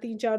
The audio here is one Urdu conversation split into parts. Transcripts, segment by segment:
3-4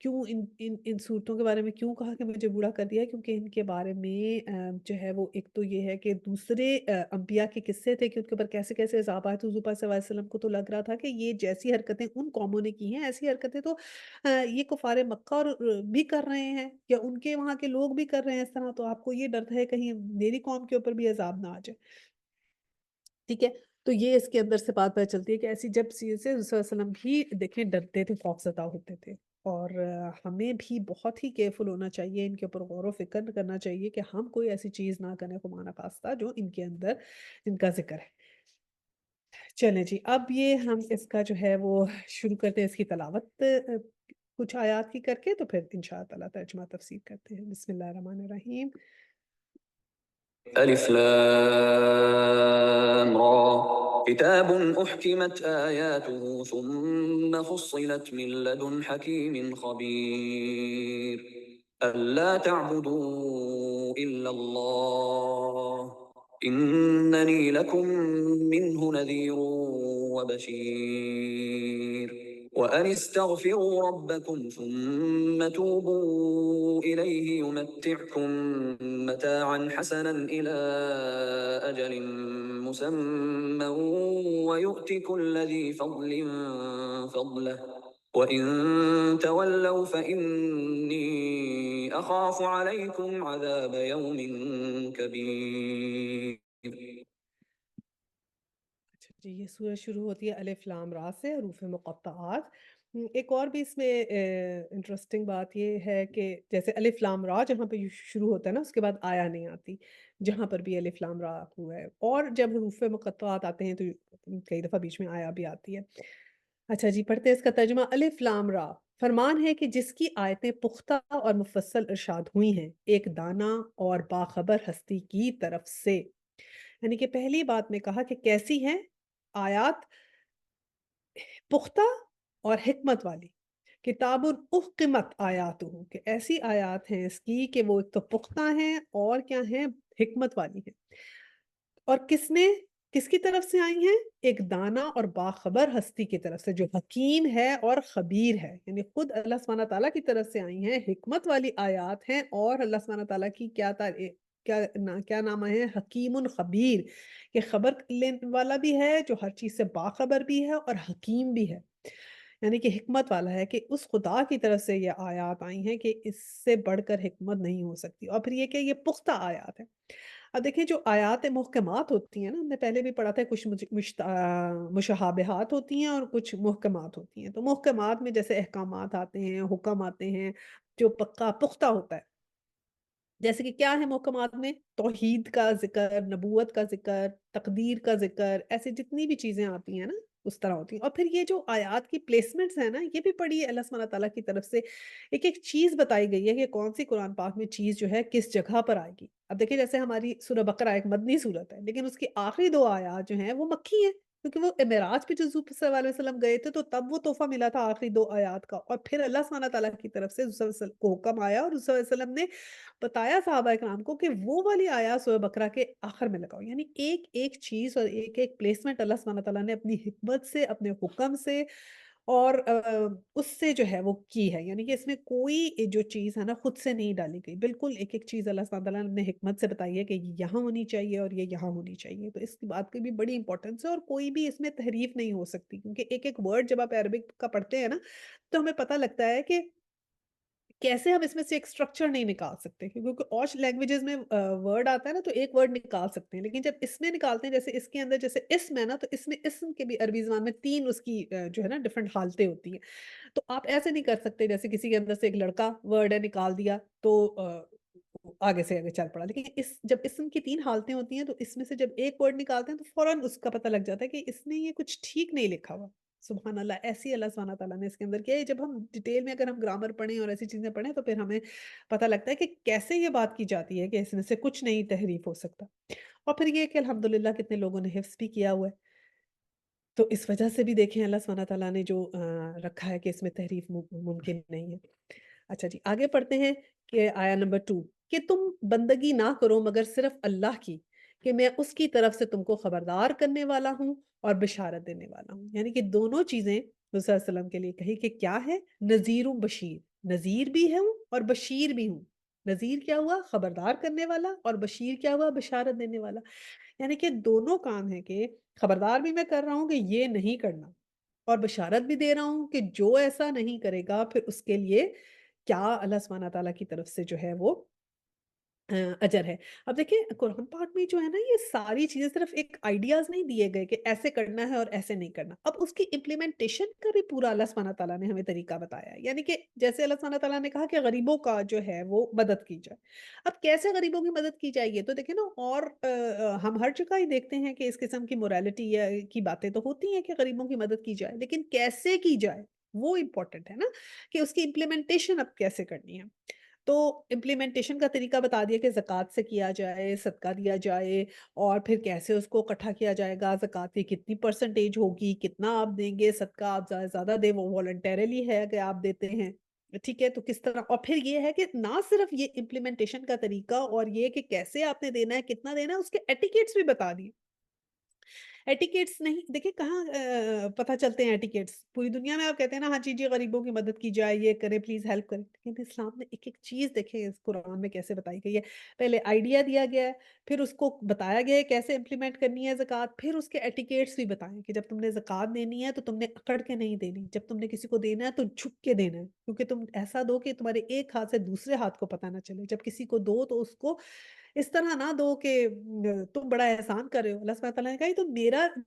کیوں ان صورتوں کے بارے میں کیوں کہا کہ مجھے بوڑھا کر دیا؟ کیونکہ ان کے بارے میں جو ہے وہ ایک تو یہ ہے کہ دوسرے انبیاء کے قصے تھے کہ ان کے اوپر کیسے کیسے عذاب آئے، تو حضور پاک صلی اللہ علیہ وسلم کو تو لگ رہا تھا کہ یہ جیسی حرکتیں ان قوموں نے کی ہیں ایسی حرکتیں تو یہ کفار مکہ اور بھی کر رہے ہیں، یا ان کے وہاں کے لوگ بھی کر رہے ہیں اس طرح، تو آپ کو یہ ڈر ہے کہیں میری قوم کے اوپر بھی عذاب نہ آ جائے، ٹھیک ہے؟ تو یہ اس کے اندر سے بات پتہ چلتی ہے کہ ایسی جب چیز سے رسول صلی اللہ علیہ وسلم بھی دیکھیں ڈرتے تھے، خوفزدہ ہوتے تھے، اور ہمیں بھی بہت ہی کیئرفل ہونا چاہیے، ان کے اوپر غور و فکر کرنا چاہیے کہ ہم کوئی ایسی چیز نہ کریں خدا نخواستہ جو ان کے اندر ان کا ذکر ہے۔ چلیں جی، اب یہ ہم اس کا جو ہے وہ شروع کرتے ہیں اس کی تلاوت کچھ آیات کی کر کے، تو پھر انشاءاللہ تعالیٰ ترجمہ تفسیر کرتے ہیں۔ بسم اللہ الرحمن الرحیم۔ ألف لام را كتاب أحكمت آياته ثم فصلت من لدن حكيم خبير ألا تعبدوا إلا الله إنني لكم منه نذير وبشير وأن استغفروا ربكم ثم توبوا إليه يمتعكم متاعا حسنا إلى أجل مسمى ويؤت كل ذي فضل فضله وإن تولوا فإني أخاف عليكم عذاب يوم كبير۔ اچھا جی، یہ سورہ شروع ہوتی ہے الف لام را سے، حروف مقطعات۔ ایک اور بھی اس میں انٹرسٹنگ بات یہ ہے کہ جیسے الف لام را جہاں پہ شروع ہوتا ہے نا، اس کے بعد آیا نہیں آتی، جہاں پر بھی الف لام را ہوا ہے، اور جب حروف مقطعات آتے ہیں تو کئی دفعہ بیچ میں آیا بھی آتی ہے۔ اچھا جی، پڑھتے ہیں اس کا ترجمہ۔ الف لام را، فرمان ہے کہ جس کی آیتیں پختہ اور مفصل ارشاد ہوئی ہیں ایک دانا اور باخبر ہستی کی طرف سے۔ یعنی کہ پہلی بات میں کہا کہ کیسی ہیں آیات، پختہ اور حکمت والی۔ کتاب احکمت آیات ہوں، کہ ایسی آیات ہیں اس کی کہ وہ ایک تو پختہ ہیں اور کیا ہیں، حکمت والی ہیں۔ اور کس کی طرف سے آئی ہیں؟ ایک دانا اور باخبر ہستی کی طرف سے جو حکیم ہے اور خبیر ہے، یعنی خود اللہ سبحانہ تعالیٰ کی طرف سے آئی ہیں، حکمت والی آیات ہیں، اور اللہ سبحانہ تعالیٰ کی کیا نام ہے، حکیم خبیر، کہ خبر لینے والا بھی ہے، جو ہر چیز سے باخبر بھی ہے اور حکیم بھی ہے، یعنی کہ حکمت والا ہے، کہ اس خدا کی طرف سے یہ آیات آئی ہیں کہ اس سے بڑھ کر حکمت نہیں ہو سکتی۔ اور پھر یہ کہ یہ پختہ آیات ہیں۔ اب دیکھیں جو آیات محکمات ہوتی ہیں نا، ہم نے پہلے بھی پڑھا تھا، کچھ مشابہات ہوتی ہیں اور کچھ محکمات ہوتی ہیں۔ تو محکمات میں جیسے احکامات آتے ہیں، حکم آتے ہیں، جو پکا پختہ ہوتا ہے، جیسے کہ کیا ہے محکمات میں؟ توحید کا ذکر، نبوت کا ذکر، تقدیر کا ذکر، ایسی جتنی بھی چیزیں آتی ہیں نا اس طرح ہوتی ہیں۔ اور پھر یہ جو آیات کی پلیسمنٹس ہیں نا، یہ بھی پڑھی ہے اللہ سبحانہ تعالیٰ کی طرف سے، ایک ایک چیز بتائی گئی ہے کہ کون سی قرآن پاک میں چیز جو ہے کس جگہ پر آئے گی۔ اب دیکھیں جیسے ہماری سورہ بقرہ ایک مدنی سورت ہے، لیکن اس کی آخری دو آیات جو ہیں وہ مکی ہیں، کیونکہ وہ معراج پہ جو حضور صلی اللہ علیہ وسلم گئے تھے تو تب وہ تحفہ ملا تھا آخری دو آیات کا، اور پھر اللہ سبحانہ تعالیٰ کی طرف سے حضور صلی اللہ علیہ وسلم کو حکم آیا اور حضور صلی اللہ علیہ وسلم نے بتایا صحابہ کرام کو کہ وہ والی آیات سورہ بقرہ کے آخر میں لگاؤ، یعنی ایک ایک چیز اور ایک ایک پلیسمنٹ اللہ سبحانہ تعالیٰ نے اپنی حکمت سے، اپنے حکم سے اور اس سے جو ہے وہ کی ہے، یعنی کہ اس میں کوئی جو چیز ہے نا خود سے نہیں ڈالی گئی، بالکل ایک ایک چیز اللہ سبحانہ تعالیٰ نے اپنے حکمت سے بتائی ہے کہ یہ یہاں ہونی چاہیے اور یہ یہاں ہونی چاہیے۔ تو اس کی بات کی بھی بڑی امپورٹنس ہے، اور کوئی بھی اس میں تحریف نہیں ہو سکتی، کیونکہ ایک ایک ورڈ جب آپ عربک کا پڑھتے ہیں نا تو ہمیں پتہ لگتا ہے کہ کیسے ہم اس میں سے ایک اسٹرکچر نہیں نکال سکتے، کیونکہ اور لینگویجز میں ورڈ آتا ہے نا تو ایک ورڈ نکال سکتے ہیں، لیکن جب اس میں نکالتے ہیں، جیسے اس کے اندر جیسے اسم ہے نا، تو اس میں اسم کے بھی عربی زبان میں تین اس کی جو ہے نا ڈفرنٹ حالتیں ہوتی ہیں۔ تو آپ ایسے نہیں کر سکتے جیسے کسی کے اندر سے ایک لڑکا ورڈ ہے نکال دیا تو آگے سے آگے چل پڑا، لیکن جب اسم کی تین حالتیں ہوتی ہیں تو اس میں سے جب ایک ورڈ نکالتے ہیں تو فوراً اس کا پتہ لگ جاتا ہے کہ اس نے یہ کچھ ٹھیک نہیں لکھا ہوا۔ سبحان اللہ، ایسی اللہ سبحانہ تعالیٰ نے اس کے اندر کیا ہے۔ جب ہم ڈیٹیل میں اگر ہم گرامر پڑھیں اور ایسی چیزیں پڑھیں تو پھر ہمیں پتہ لگتا ہے کہ کیسے یہ بات کی جاتی ہے کہ اس میں سے کچھ نہیں تحریف ہو سکتا۔ اور پھر یہ کہ الحمدللہ کتنے لوگوں نے حفظ بھی کیا ہوا ہے، تو اس وجہ سے بھی دیکھیں اللہ سبحانہ تعالیٰ نے جو رکھا ہے کہ اس میں تحریف ممکن نہیں ہے۔ اچھا جی، آگے پڑھتے ہیں کہ آیا نمبر 2، کہ تم بندگی نہ کرو مگر صرف اللہ کی، کہ میں اس کی طرف سے تم کو خبردار کرنے والا ہوں اور بشارت دینے والا ہوں۔ یعنی کہ دونوں چیزیں حضور صلی اللہ علیہ وسلم کے لیے کہی کہ کیا ہے، نذیر و بشیر، نذیر بھی ہوں اور بشیر بھی ہوں۔ نذیر کیا ہوا؟ خبردار کرنے والا، اور بشیر کیا ہوا؟ بشارت دینے والا۔ یعنی کہ دونوں کام ہیں کہ خبردار بھی میں کر رہا ہوں کہ یہ نہیں کرنا، اور بشارت بھی دے رہا ہوں کہ جو ایسا نہیں کرے گا پھر اس کے لیے کیا اللہ سبحانہ تعالیٰ کی طرف سے جو ہے وہ اجر ہے۔ اب دیکھیں قرآن پاک میں جو ہے نا یہ ساری چیزیں صرف ایک آئیڈیاز نہیں دیے گئے کہ ایسے کرنا ہے اور ایسے نہیں کرنا، اب اس کی امپلیمنٹیشن کا بھی پورا اللہ سبحانہ تعالیٰ نے ہمیں طریقہ بتایا ہے۔ یعنی کہ جیسے اللہ سبحانہ تعالیٰ نے کہا کہ غریبوں کا جو ہے وہ مدد کی جائے، اب کیسے غریبوں کی مدد کی جائے؟ یہ تو دیکھیں نا، اور ہم ہر جگہ ہی دیکھتے ہیں کہ اس قسم کی مورالٹی کی باتیں تو ہوتی ہیں کہ غریبوں کی مدد کی جائے، لیکن کیسے کی جائے وہ امپورٹنٹ ہے نا، کہ اس کی امپلیمنٹیشن اب کیسے کرنی ہے۔ تو امپلیمنٹیشن کا طریقہ بتا دیا کہ زکوٰۃ سے کیا جائے، صدقہ دیا جائے، اور پھر کیسے اس کو اکٹھا کیا جائے گا، زکوٰۃ کی کتنی پرسنٹیج ہوگی، کتنا آپ دیں گے، صدقہ آپ زیادہ سے زیادہ دیں، وہ والنٹیرلی ہے کہ آپ دیتے ہیں، ٹھیک ہے؟ تو کس طرح، اور پھر یہ ہے کہ نہ صرف یہ امپلیمنٹیشن کا طریقہ اور یہ کہ کیسے آپ نے دینا ہے، کتنا دینا ہے، اس کے ایٹیکیٹس بھی بتا دیے۔ ایٹیکیٹس نہیں دیکھیں کہاں پتہ چلتے ہیں ایٹیکیٹس، پوری دنیا میں آپ کہتے ہیں نا ہاں جی جی غریبوں کی مدد کی جائے، یہ کریں پلیز ہیلپ کریں، لیکن اسلام نے ایک ایک چیز دیکھیں اس قرآن میں کیسے بتائی گئی ہے۔ پہلے آئیڈیا دیا گیا ہے، پھر اس کو بتایا گیا ہے کیسے امپلیمنٹ کرنی ہے زکوٰۃ، پھر اس کے ایٹیکیٹس بھی بتائیں کہ جب تم نے زکوٰۃ دینی ہے تو تم نے اکڑ کے نہیں دینی، جب تم نے کسی کو دینا ہے تو جھک کے دینا ہے، کیونکہ تم ایسا دو کہ تمہارے ایک ہاتھ سے دوسرے ہاتھ کو پتہ نہ چلے، جب کسی کو دو تو اس کو اس طرح نہ دو کہ تم بڑا احسان کر رہے ہو۔ اللہ سبحانہ تعالیٰ نے کہا یہ تو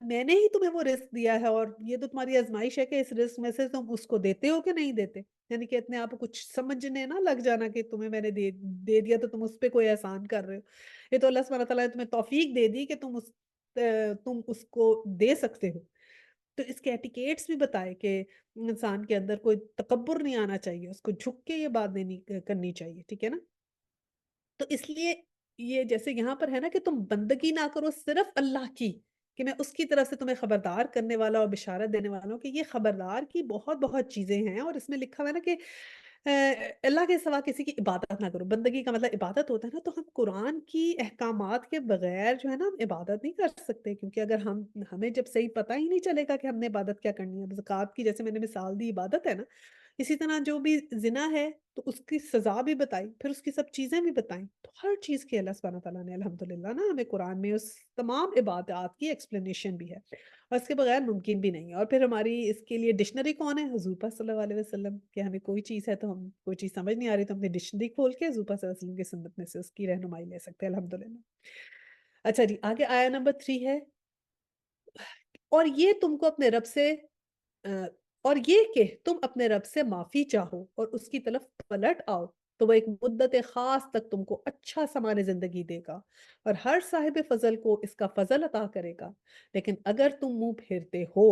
میں نے ہی تمہیں وہ رزق دیا ہے، اور یہ تو تمہاری آزمائش ہے کہ اس رزق میں سے تم اس کو دیتے ہو کہ نہیں دیتے، یعنی کہ اپنے آپ کو کچھ سمجھنے نہ لگ جانا کہ تمہیں میں نے دے دیا تو تم اس پہ کوئی احسان کر رہے ہو۔ یہ تو اللہ سبحانہ تعالیٰ نے تمہیں توفیق دے دی کہ تم اس کو دے سکتے ہو۔ تو اس کے ایٹیکیٹس بھی بتائے کہ انسان کے اندر کوئی تکبر نہیں آنا چاہیے، اس کو جھک کے یہ بات کرنی چاہیے، ٹھیک ہے نا؟ تو اس لیے یہ جیسے یہاں پر ہے نا کہ تم بندگی نہ کرو صرف اللہ کی، کہ میں اس کی طرف سے تمہیں خبردار کرنے والا اور بشارت دینے والا ہوں، کہ یہ خبردار کی بہت بہت چیزیں ہیں، اور اس میں لکھا ہوا ہے نا کہ اللہ کے سوا کسی کی عبادت نہ کرو۔ بندگی کا مطلب عبادت ہوتا ہے نا، تو ہم قرآن کی احکامات کے بغیر جو ہے نا ہم عبادت نہیں کر سکتے، کیونکہ اگر ہمیں جب صحیح پتہ ہی نہیں چلے گا کہ ہم نے عبادت کیا کرنی ہے، زکوٰۃ کی جیسے میں نے مثال دی عبادت ہے نا، اسی طرح جو بھی زنا ہے تو اس کی سزا بھی بتائی، پھر اس کی سب چیزیں بھی بتائیں، تو ہر چیز کی اللہ سبحانہ تعالیٰ نے الحمدللہ نا ہمیں قرآن میں اس تمام عبادات کی ایکسپلینیشن بھی ہے، اور اس کے بغیر ممکن بھی نہیں ہے۔ اور پھر ہماری اس کے لیے ڈکشنری کون ہے؟ حضور پاک صلی اللہ علیہ وسلم، کہ ہمیں کوئی چیز ہے تو ہم کوئی چیز سمجھ نہیں آ رہی تو ہم نے ڈکشنری کھول کے حضور پاک صلی اللہ علیہ وسلم کی سنت میں سے اس کی رہنمائی لے سکتے ہیں الحمدللہ۔ اچھا جی، آگے آیا نمبر 3 ہے، اور یہ تم کو اپنے رب سے آ، اور یہ کہ تم اپنے رب سے معافی چاہو اور اس کی طرف پلٹ آؤ تو وہ ایک مدت خاص تک تم کو اچھا سامان زندگی دے گا اور ہر صاحب فضل کو اس کا فضل عطا کرے گا، لیکن اگر تم منہ پھیرتے ہو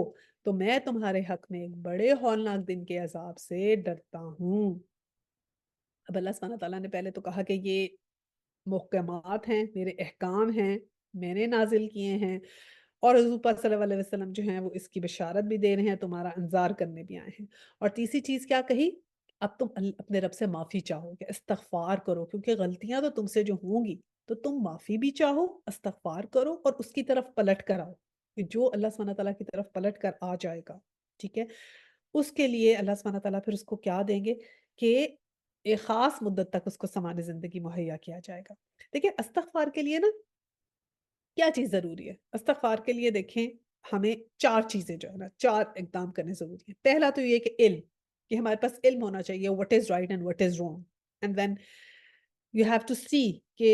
تو میں تمہارے حق میں ایک بڑے ہولناک دن کے عذاب سے ڈرتا ہوں۔ اب اللہ سبحانہ تعالیٰ نے پہلے تو کہا کہ یہ محکمات ہیں، میرے احکام ہیں، میں نے نازل کیے ہیں، اور حضور پاک صلی اللہ علیہ وسلم جو ہیں وہ اس کی بشارت بھی دے رہے ہیں، تمہارا انذار کرنے بھی آئے ہیں۔ اور تیسری چیز کیا کہی؟ اب تم اپنے رب سے معافی چاہو، کہ استغفار کرو، کیونکہ غلطیاں تو تم سے جو ہوں گی تو تم معافی بھی چاہو، استغفار کرو اور اس کی طرف پلٹ کر آؤ، کہ جو اللہ سبحانہ تعالیٰ کی طرف پلٹ کر آ جائے گا، ٹھیک ہے، اس کے لیے اللہ سبحانہ تعالیٰ پھر اس کو کیا دیں گے کہ ایک خاص مدت تک اس کو سامان زندگی مہیا کیا جائے گا۔ دیکھیں استغفار کے لیے نا کیا چیز ضروری ہے؟ استغفار کے لیے دیکھیں ہمیں 4 چیزیں جو ہے نا 4 اقدام کرنے ضروری ہیں۔ پہلا تو یہ کہ علم، کہ ہمارے پاس علم ہونا چاہیے what is right and what is wrong and then you have to see کہ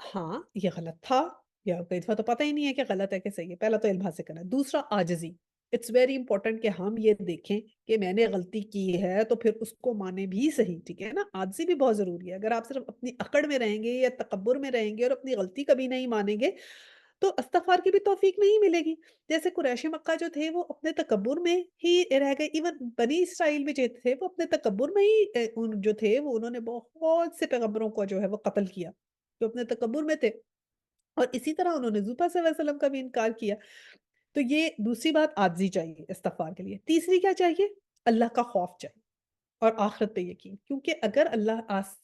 ہاں یہ غلط تھا، یا کئی دفعہ تو پتہ ہی نہیں ہے کہ غلط ہے کہ صحیح ہے، پہلا تو علم حاصل کرنا ہے۔ دوسرا عاجزی، اٹس ویری امپورٹنٹ کہ ہم یہ دیکھیں کہ میں نے غلطی کی ہے تو پھر اس کو مانے بھی صحیح، ٹھیک ہے نا، عاجزی بھی بہت ضروری ہے۔ اگر آپ صرف اپنی اکڑ میں رہیں گے یا تکبر میں رہیں گے اور اپنی غلطی کبھی نہیں مانیں گے تو استغفار کی بھی توفیق نہیں ملے گی۔ جیسے قریش مکہ جو تھے وہ اپنے تکبر میں ہی رہ گئے، ایون بنی اسرائیل بھی جو تھے وہ اپنے تکبر میں ہی جو تھے وہ انہوں نے بہت سے پیغمبروں کو جو ہے وہ قتل کیا، جو اپنے تکبر میں تھے، اور اسی طرح انہوں نے حضور پاک صلی اللہ علیہ وسلم کا بھی انکار کیا۔ تو یہ دوسری بات عاجزی چاہیے استغفار کے لیے۔ تیسری کیا چاہیے؟ اللہ کا خوف چاہیے اور آخرت پہ یقین، کیونکہ اگر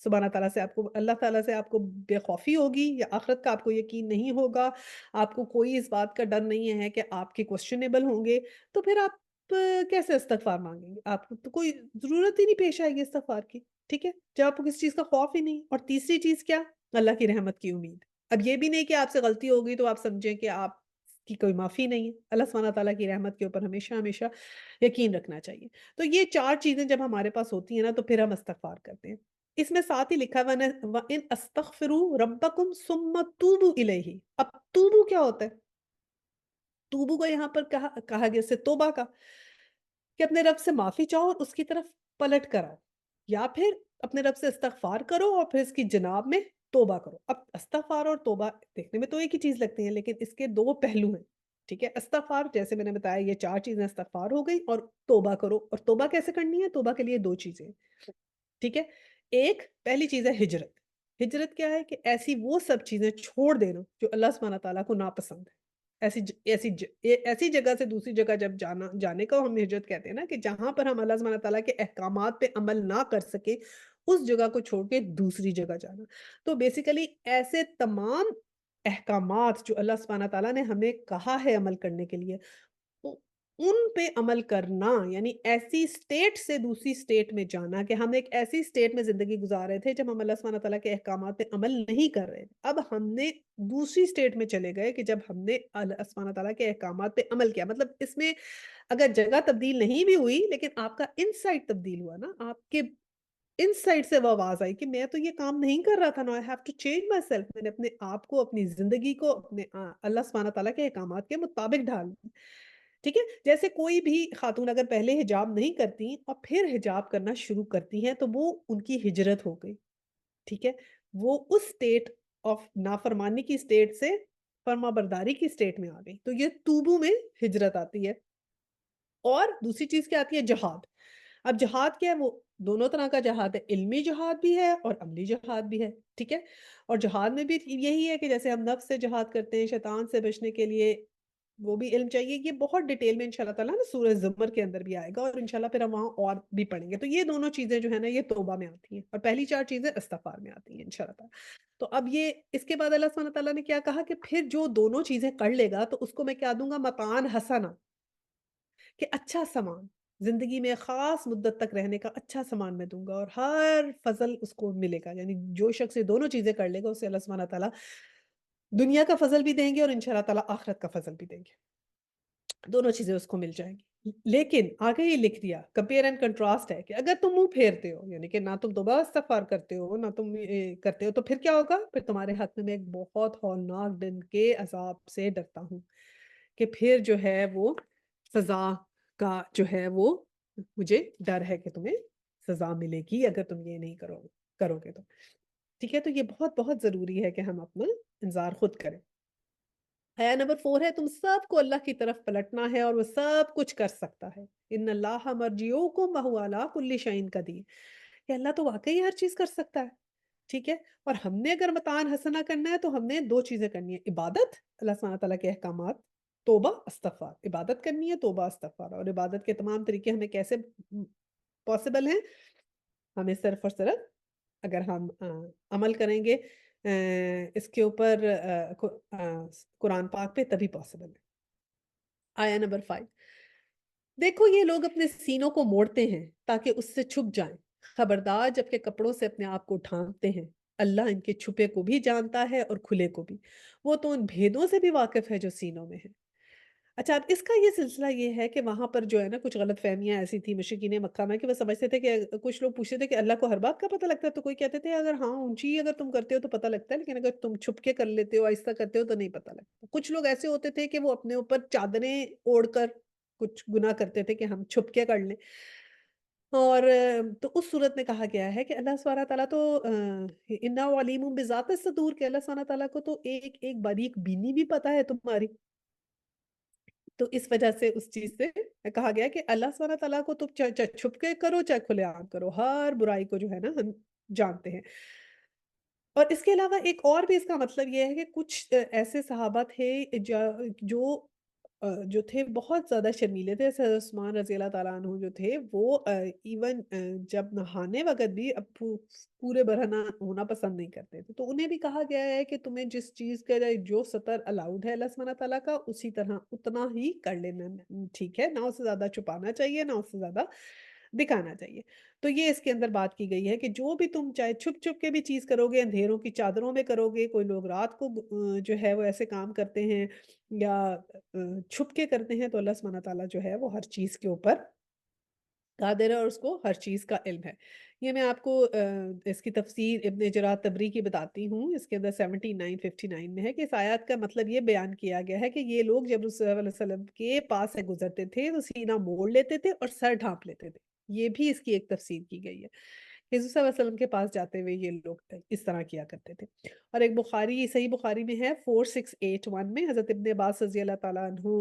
سبحانہ تعالیٰ سے اللہ تعالیٰ سے آپ کو بے خوفی ہوگی یا آخرت کا آپ کو یقین نہیں ہوگا، آپ کو کوئی اس بات کا ڈر نہیں ہے کہ آپ کے کوسچنیبل ہوں گے، تو پھر آپ آپ کیسے استغفار مانگیں گے؟ آپ کو تو کوئی ضرورت ہی نہیں پیش آئے گی استغفار کی، ٹھیک ہے؟ جب آپ کو کسی چیز کا خوف ہی نہیں، اور تیسری چیز کیا؟ اللہ کی رحمت کی امید۔ اب یہ بھی نہیں کہ آپ سے غلطی ہو گئی تو آپ سمجھیں کہ آپ کی کوئی معافی نہیں ہے۔ اللہ سبحانہ تعالیٰ کی رحمت کے اوپر ہمیشہ ہمیشہ یقین رکھنا چاہیے۔ تو یہ 4 چیزیں جب ہمارے پاس ہوتی ہیں نا تو پھر ہم استغفار کرتے ہیں۔ اس میں ساتھ ہی لکھا ہوا ہے وَإِنْ أَسْتَغْفِرُوا رَبَّكُمْ ثُمَّ تُوبُوا إِلَيْهِ۔ اب توبو کیا ہوتا ہے؟ توبو کو یہاں پر کہا گیا سے توبہ کا، کہ اپنے رب سے معافی چاہو اور اس کی طرف پلٹ کر آؤ، یا پھر اپنے رب سے استغفار کرو اور پھر اس کی جناب میں توبہ کرو۔ اب استغفار اور توبہ دیکھنے میں تو ایک ہی چیز لگتی ہیں، لیکن اس کے 2 پہلو ہیں، ٹھیک ہے؟ استغفار جیسے میں نے بتایا یہ 4 چیزیں استغفار ہو گئی، اور توبہ کرو، اور توبہ کیسے کرنی ہے؟ توبہ کے لیے 2 چیزیں ہیں، ٹھیک ہے؟ ایک پہلی چیز ہے ہجرت۔ ہجرت کیا ہے؟ کہ ایسی وہ سب چیزیں چھوڑ دینا جو اللہ سبحانہ تعالیٰ کو ناپسند ہے۔ ایسی جگہ سے دوسری جگہ جب جانے کو ہم ہجرت کہتے ہیں نا، کہ جہاں پر ہم اللہ سبحانہ تعالیٰ کے احکامات پہ عمل نہ کر سکے، اس جگہ کو چھوڑ کے دوسری جگہ جانا۔ تو بیسیکلی ایسے تمام احکامات جو اللہ سبحانہ تعالیٰ نے ہمیں کہا ہے عمل کرنے کے لیے، ان پہ عمل کرنا، یعنی ایسی اسٹیٹ سے دوسری اسٹیٹ میں جانا، کہ ہم ایک ایسی اسٹیٹ میں زندگی گزار رہے تھے جب ہم اللہ سبحانہ تعالیٰ کے احکامات پہ عمل نہیں کر رہے تھے، اب ہم نے دوسری اسٹیٹ میں چلے گئے کہ جب ہم نے اللہ سبحانہ تعالیٰ کے احکامات پہ عمل کیا، مطلب اس میں اگر جگہ تبدیل نہیں بھی ہوئی لیکن آپ کا انسائٹ تبدیل ہوا نا، آپ کے انسائٹ سے وہ آواز آئی کہ میں تو یہ کام نہیں کر رہا تھا، no I have to change myself, میں نے اپنے آپ کو، اپنی زندگی کو اپنے اللہ سبحانہ تعالیٰ کے احکامات کے مطابق ڈھال دیا، ٹھیک ہے؟ جیسے کوئی بھی خاتون اگر پہلے حجاب نہیں کرتی اور پھر حجاب کرنا شروع کرتی ہیں تو وہ ان کی ہجرت ہو گئی، ٹھیک ہے؟ وہ اس اسٹیٹ آف نافرمانی کی اسٹیٹ سے فرما برداری کی اسٹیٹ میں آ گئی، تو یہ توبو میں ہجرت آتی ہے۔ اور دوسری چیز کیا آتی ہے؟ جہاد۔ اب جہاد کیا ہے؟ وہ دونوں طرح کا جہاد ہے، علمی جہاد بھی ہے اور عملی جہاد بھی ہے، ٹھیک ہے؟ اور جہاد میں بھی یہی ہے کہ جیسے ہم نفس سے جہاد کرتے ہیں شیطان سے بچنے کے لیے، وہ بھی علم چاہیے۔ یہ بہت ڈیٹیل میں انشاءاللہ تعالیٰ نا سورہ زمر کے اندر بھی آئے گا، اور انشاءاللہ پھر ہم وہاں اور بھی پڑھیں گے۔ تو یہ دونوں چیزیں جو ہے نا یہ توبہ میں آتی ہیں، اور پہلی 4 چیزیں استغفار میں آتی ہیں انشاءاللہ تعالیٰ۔ تو اب یہ اس کے بعد اللہ سبحانہ تعالیٰ نے کیا کہا کہ پھر جو دونوں چیزیں کر لے گا تو اس کو میں کیا دوں گا؟ متاعًا حسنا، کہ اچھا سامان، زندگی میں خاص مدت تک رہنے کا اچھا سامان میں دوں گا، اور ہر فضل اس کو ملے گا، یعنی جو شخص یہ دونوں چیزیں کر لے گا اسے اللہ سبحانہ تعالیٰ دنیا کا فضل بھی دیں گے اور انشاءاللہ تعالیٰ آخرت کا فضل بھی دیں گے، دونوں چیزیں اس کو مل جائیں گی۔ لیکن آگے یہ لکھ دیا، کمپیئر اینڈ کنٹراسٹ ہے، کہ اگر تم منہ پھیرتے ہو، یعنی کہ نہ تم توبہ استغفار کرتے ہو نہ تم کرتے ہو، تو پھر کیا ہوگا؟ پھر تمہارے ہاتھ میں ایک بہت ہولناک دن کے عذاب سے ڈرتا ہوں، کہ پھر جو ہے وہ سزا کا جو ہے وہ مجھے ڈر ہے کہ تمہیں سزا ملے گی اگر تم یہ نہیں کرو گے تو، ٹھیک ہے؟ تو یہ بہت بہت ضروری ہے کہ ہم اپنا انذار خود کریں۔ آیا نمبر 4 ہے، تم سب کو اللہ کی طرف پلٹنا ہے اور وہ سب کچھ کر سکتا ہے۔ ان اللہ مرجعکم وہو علی کل شیء قدیر، کہ اللہ تو واقعی ہر چیز کر سکتا ہے، ٹھیک ہے؟ اور ہم نے اگر متاعًا حسنا کرنا ہے تو ہم نے 2 چیزیں کرنی ہے، عبادت، اللہ سبحانہ تعالیٰ کے احکامات، توبہ استغفار۔ عبادت کرنی ہے، توبہ استغفار، اور عبادت کے تمام طریقے ہمیں کیسے پاسبل ہیں؟ ہمیں صرف اور صرف اگر ہم عمل کریں گے اس کے اوپر قرآن پاک پہ، تبھی پاسبل ہے۔ آیا نمبر 5، دیکھو یہ لوگ اپنے سینوں کو موڑتے ہیں تاکہ اس سے چھپ جائیں، خبردار جبکہ کپڑوں سے اپنے آپ کو ڈھانپتے ہیں، اللہ ان کے چھپے کو بھی جانتا ہے اور کھلے کو بھی، وہ تو ان بھیدوں سے بھی واقف ہے جو سینوں میں ہیں۔ اچھا، اب اس کا یہ سلسلہ یہ ہے کہ وہاں پر جو ہے نا کچھ غلط فہمیاں ایسی تھی مشرکین مکہ میں، کہ وہ سمجھتے تھے کہ کچھ لوگ پوچھتے تھے کہ اللہ کو ہر بات کا پتہ لگتا ہے، تو کوئی کہتے تھے اگر ہاں اونچی اگر تم کرتے ہو تو پتہ لگتا ہے، لیکن اگر تم چھپ کے کر لیتے ہو، آہستہ کرتے ہو تو نہیں پتہ لگتا۔ کچھ لوگ ایسے ہوتے تھے کہ وہ اپنے اوپر چادریں اوڑھ کر کچھ گناہ کرتے تھے کہ ہم چھپ کے کر لیں، اور تو اس صورت میں کہا گیا ہے کہ اللہ سبحانہ تعالیٰ تو اِنَّهُ عَلِیمٌ بِذَاتِ الصُّدُورِ، کہ اللہ سبحانہ تعالیٰ کو تو ایک ایک باریک بینی بھی پتہ ہے تمہاری۔ تو اس وجہ سے اس چیز سے کہا گیا کہ اللہ سبحانہ تعالیٰ کو تم چاہے چھپ کے کرو چاہے کھلے عام کرو، ہر برائی کو جو ہے نا ہم جانتے ہیں۔ اور اس کے علاوہ ایک اور بھی اس کا مطلب یہ ہے کہ کچھ ایسے صحابہ تھے جو جو تھے بہت زیادہ شرمیلے تھے. حضرت عثمان رضی اللہ تعالیٰ عنہ جو تھے وہ ایون جب نہانے وقت بھی اب پورے برہنہ ہونا پسند نہیں کرتے تھے. تو انہیں بھی کہا گیا ہے کہ تمہیں جس چیز کا جو سطر الاؤڈ ہے اللہ سبحانہ تعالیٰ کا اسی طرح اتنا ہی کر لینا ٹھیک ہے، نہ اس سے زیادہ چھپانا چاہیے نہ اس سے زیادہ دکھانا چاہیے. تو یہ اس کے اندر بات کی گئی ہے کہ جو بھی تم چاہے چھپ چھپ کے بھی چیز کرو گے، اندھیروں کی چادروں میں کرو گے، کوئی لوگ رات کو جو ہے وہ ایسے کام کرتے ہیں یا چھپ کے کرتے ہیں، تو اللہ سبحانہ تعالیٰ جو ہے وہ ہر چیز کے اوپر قادر ہے اور اس کو ہر چیز کا علم ہے. یہ میں آپ کو اس کی تفسیر ابن جرار طبری کی بتاتی ہوں. اس کے اندر 7959 میں ہے کہ اس آیات کا مطلب یہ بیان کیا گیا ہے کہ یہ لوگ جب رسول اللہ علیہ وسلم کے پاس سے گزرتے تھے تو سینہ موڑ لیتے تھے اور سر ڈھانپ لیتے تھے. یہ بھی اس کی ایک تفسیر کی گئی ہے. حضور صلی اللہ علیہ وسلم کے پاس جاتے ہوئے یہ لوگ اس طرح کیا کرتے تھے. اور ایک بخاری صحیح بخاری میں ہے 4681 میں حضرت ابن عباس رضی اللہ تعالیٰ عنہ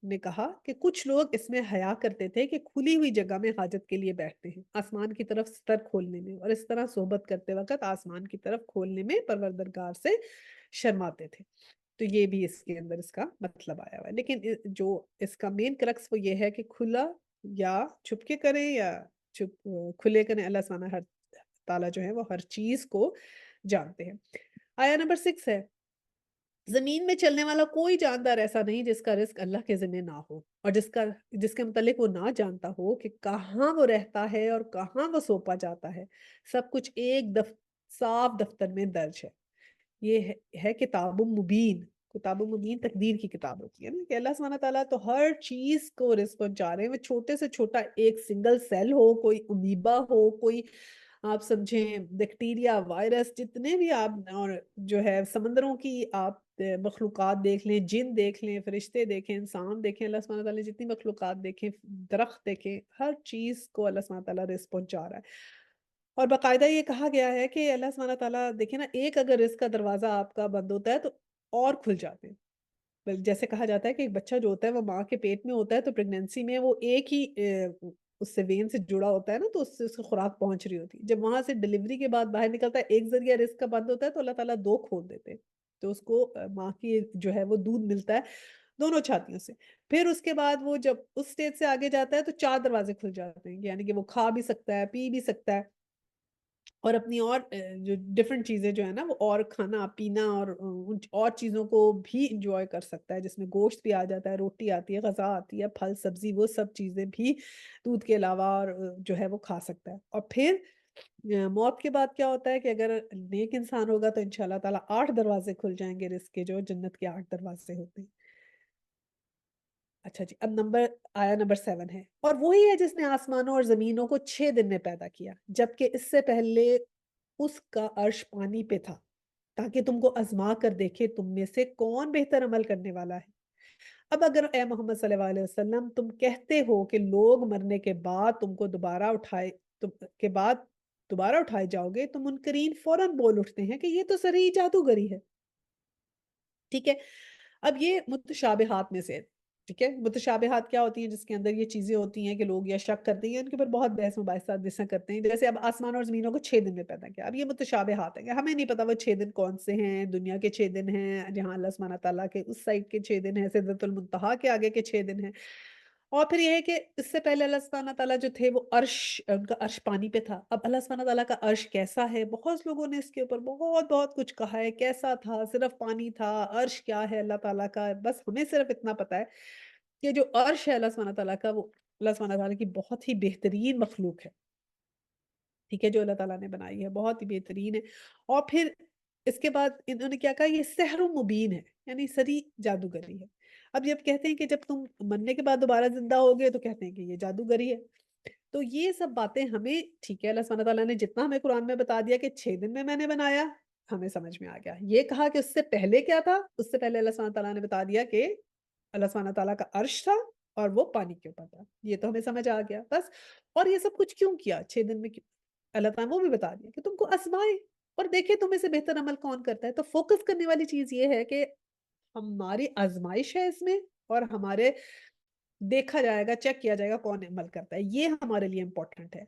نے کہا کہ کچھ لوگ اس میں حیا کرتے تھے کہ کھلی ہوئی جگہ میں حاجت کے لیے بیٹھتے ہیں آسمان کی طرف ستر کھولنے میں، اور اس طرح صحبت کرتے وقت آسمان کی طرف کھولنے میں پروردگار سے شرماتے تھے. تو یہ بھی اس کے اندر اس کا مطلب آیا ہوا ہے. لیکن جو اس کا مین کرکس وہ یہ ہے کہ کھلا یا چھپ کے کریں یا کھلے کریں، اللہ سبحانہ ہر تعالیٰ جو ہے وہ ہر چیز کو جانتے ہیں. آیا نمبر 6 ہے، زمین میں چلنے والا کوئی جاندار ایسا نہیں جس کا رزق اللہ کے ذمہ نہ ہو اور جس کے متعلق وہ نہ جانتا ہو کہ کہاں وہ رہتا ہے اور کہاں وہ سونپا جاتا ہے. سب کچھ ایک صاف دفتر میں درج ہے. یہ ہے کتاب مبین. کتاب مبین تقدیر کی کتاب ہوتی ہے نا، کہ اللہ سبحانہ تعالیٰ تو ہر چیز کو رزق پہنچا رہے ہیں. وہ چھوٹے سے چھوٹا ایک سنگل سیل ہو، کوئی امیبا ہو، کوئی آپ سمجھیں بیکٹیریا، وائرس، جتنے بھی آپ اور جو ہے سمندروں کی آپ مخلوقات دیکھ لیں، جن دیکھ لیں، فرشتے دیکھیں، انسان دیکھیں، اللہ سبحانہ تعالیٰ نے جتنی مخلوقات دیکھیں، درخت دیکھیں، ہر چیز کو اللہ سبحانہ تعالیٰ رزق پہنچا رہا ہے. اور باقاعدہ یہ کہا گیا ہے کہ اللہ سبحانہ تعالیٰ دیکھیں نا، ایک اگر رزق کا دروازہ آپ کا بند ہوتا ہے تو اور کھل جاتے ہیں. جیسے کہا جاتا ہے کہ ایک بچہ جو ہوتا ہے وہ ماں کے پیٹ میں ہوتا ہے تو پریگنینسی میں وہ ایک ہی اس سے وین سے جڑا ہوتا ہے نا، تو اس سے اس کو خوراک پہنچ رہی ہوتی ہے. جب وہاں سے ڈلیوری کے بعد باہر نکلتا ہے، ایک ذریعہ رزق کا بند ہوتا ہے تو اللہ تعالیٰ 2 کھول دیتے ہیں. تو اس کو ماں کی جو ہے وہ دودھ ملتا ہے دونوں چھاتیوں سے. پھر اس کے بعد وہ جب اس سٹیج سے آگے جاتا ہے تو 4 دروازے کھل جاتے ہیں، یعنی کہ وہ کھا بھی سکتا ہے، پی بھی سکتا ہے اور اپنی اور جو ڈفرنٹ چیزیں جو ہے نا وہ اور کھانا پینا اور چیزوں کو بھی انجوائے کر سکتا ہے، جس میں گوشت بھی آ جاتا ہے، روٹی آتی ہے، غذا آتی ہے، پھل سبزی، وہ سب چیزیں بھی دودھ کے علاوہ اور جو ہے وہ کھا سکتا ہے. اور پھر موت کے بعد کیا ہوتا ہے کہ اگر نیک انسان ہوگا تو انشاءاللہ تعالیٰ 8 دروازے کھل جائیں گے رزق کے، جو جنت کے 8 دروازے ہوتے ہیں. اچھا جی، اب آیا نمبر 7 ہے، اور وہی ہے جس نے آسمانوں اور زمینوں کو 6 دن میں پیدا کیا، جبکہ اس سے پہلے اس کا عرش پانی پہ تھا، تاکہ تم کو آزما کر دیکھے تم میں سے کون بہتر عمل کرنے والا ہے. اب اگر اے محمد صلی اللہ علیہ وسلم تم کہتے ہو کہ لوگ مرنے کے بعد تم کو دوبارہ اٹھائے جاؤ گے، تو منکرین فوراً بول اٹھتے ہیں کہ یہ تو صریح جادوگری ہے. ٹھیک ہے، اب یہ متشابہات میں سے، ٹھیک ہے، متشابہات کیا ہوتی ہیں؟ جس کے اندر یہ چیزیں ہوتی ہیں کہ لوگ یا شک کرتے ہیں، ان کے اوپر بہت بحث مباحثہ جیسا کرتے ہیں. جیسے اب آسمان اور زمینوں کو 6 دن میں پیدا کیا، اب یہ متشابہات ہیں کہ ہمیں نہیں پتا وہ 6 دن کون سے ہیں. دنیا کے 6 دن ہیں جہاں اللہ سبحانہ تعالیٰ کے اس سائڈ کے 6 دن ہیں، سدرۃ المنتہا کے آگے کے 6 دن ہیں. اور پھر یہ ہے کہ اس سے پہلے اللہ سبحانہ تعالیٰ جو تھے وہ ان کا عرش پانی پہ تھا. اب اللہ سبحانہ تعالیٰ کا عرش کیسا ہے؟ بہت لوگوں نے اس کے اوپر بہت بہت کچھ کہا ہے. کیسا تھا؟ صرف پانی تھا؟ عرش کیا ہے اللہ تعالیٰ کا؟ بس ہمیں صرف اتنا پتا ہے کہ جو عرش ہے اللہ سبحانہ تعالیٰ کا، وہ اللہ سبحانہ تعالیٰ کی بہت ہی بہترین مخلوق ہے. ٹھیک ہے، جو اللہ تعالیٰ نے بنائی ہے بہت ہی بہترین ہے. اور پھر اس کے بعد انہوں نے کیا کہا؟ یہ سحر مبین ہے، یعنی سری جادوگری ہے. اب جب کہتے ہیں کہ جب تم مرنے کے بعد دوبارہ زندہ ہوگے تو کہتے ہیں کہ یہ جادوگری ہے. تو یہ سب باتیں ہمیں، ٹھیک ہے، اللہ سبحانہ تعالیٰ نے جتنا ہمیں قرآن میں بتا دیا کہ 6 دن میں نے بنایا، ہمیں سمجھ میں آ گیا. یہ کہا کہ اس سے پہلے کیا تھا؟ اس سے پہلے اللہ سبحانہ تعالیٰ نے بتا دیا کہ اللہ سبحانہ تعالیٰ کا عرش تھا اور وہ پانی کے اوپر تھا. یہ تو ہمیں سمجھ آ گیا بس. اور یہ سب کچھ کیوں کیا 6 دن میں؟ اللہ تعالیٰ نے وہ بھی بتا دیا کہ تم کو آزمائے اور دیکھے تم میں سے بہتر عمل کون کرتا ہے. تو فوکس کرنے والی چیز یہ ہے کہ ہماری آزمائش ہے اس میں، اور ہمارے دیکھا جائے گا، چیک کیا جائے گا کون عمل کرتا ہے. یہ ہمارے لیے امپورٹنٹ ہے.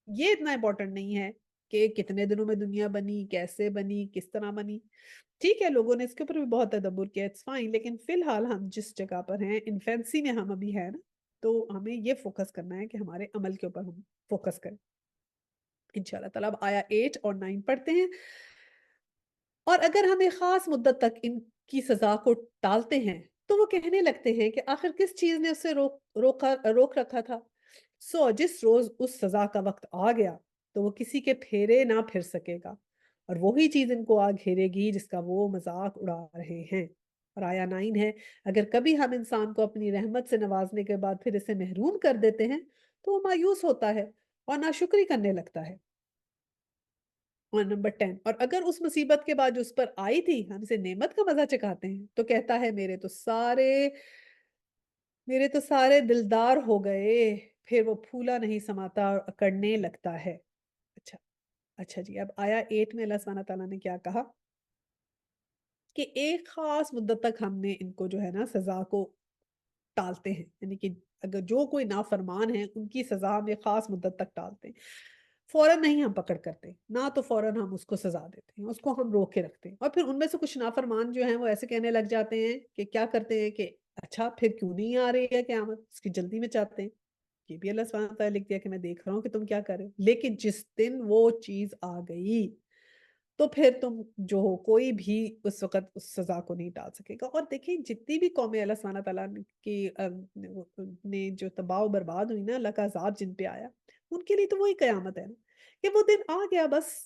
یہ اتنا امپورٹنٹ نہیں ہے کہ کتنے دنوں میں دنیا بنی، کیسے بنی، کس طرح بنی. ٹھیک ہے لوگوں نے اس کے اوپر بھی بہت تدبر کیا، اٹس فائن، لیکن فی الحال ہم جس جگہ پر ہیں انفینسی میں ہم ابھی ہیں نا، تو ہمیں یہ فوکس کرنا ہے کہ ہمارے عمل کے اوپر ہم فوکس کریں انشاءاللہ تعالیٰ. اب آیا 8 اور 9 پڑھتے ہیں. اور اگر ہم ایک خاص مدت تک ان کی سزا کو ٹالتے ہیں تو وہ کہنے لگتے ہیں کہ آخر کس چیز نے اسے روک رکھا تھا. جس روز اس سزا کا وقت آ گیا تو وہ کسی کے پھیرے نہ پھر سکے گا، اور وہی چیز ان کو آ گھیرے گی جس کا وہ مذاق اڑا رہے ہیں. اور آیا 9 ہے، اگر کبھی ہم انسان کو اپنی رحمت سے نوازنے کے بعد پھر اسے محروم کر دیتے ہیں تو وہ مایوس ہوتا ہے اور ناشکری کرنے لگتا ہے. اور نمبر 10، اور اگر اس مصیبت کے بعد جو اس پر آئی تھی ہم اسے نعمت کا مزہ چکھاتے ہیں تو کہتا ہے میرے تو سارے دلدار ہو گئے. پھر وہ پھولا نہیں سماتا اور اکڑنے لگتا ہے. اچھا اچھا جی، اب آیا 8 میں اللہ سبحانہ تعالیٰ نے کیا کہا کہ ایک خاص مدت تک ہم نے ان کو جو ہے نا سزا کو ٹالتے ہیں، یعنی کہ اگر جو کوئی نافرمان ہے ان کی سزا ہم ایک خاص مدت تک ٹالتے ہیں. فوراً نہیں ہم پکڑ کرتے، نہ تو فوراً ہم اس کو سزا دیتے ہیں، اس کو ہم روک کے رکھتے ہیں. اور پھر ان میں سے کچھ نافرمان جو ہیں وہ ایسے کہنے لگ جاتے ہیں کہ کیا کرتے ہیں کہ اچھا پھر کیوں نہیں آ رہی ہے قیامت، اس کی جلدی میں چاہتے ہیں. یہ بھی اللہ سبحانہ تعالیٰ لکھ دیا کہ میں دیکھ رہا ہوں کہ تم کیا کرے، لیکن جس دن وہ چیز آ گئی تو پھر تم جو ہو کوئی بھی اس وقت اس سزا کو نہیں ٹال سکے گا. اور دیکھیں جتنی بھی قومیں اللہ سبحانہ تعالیٰ کی نے جو تباہ و برباد ہوئی نا، اللہ کا عذاب جن پہ آیا، ان کے لیے تو وہی قیامت ہے نا کہ وہ دن آ گیا بس.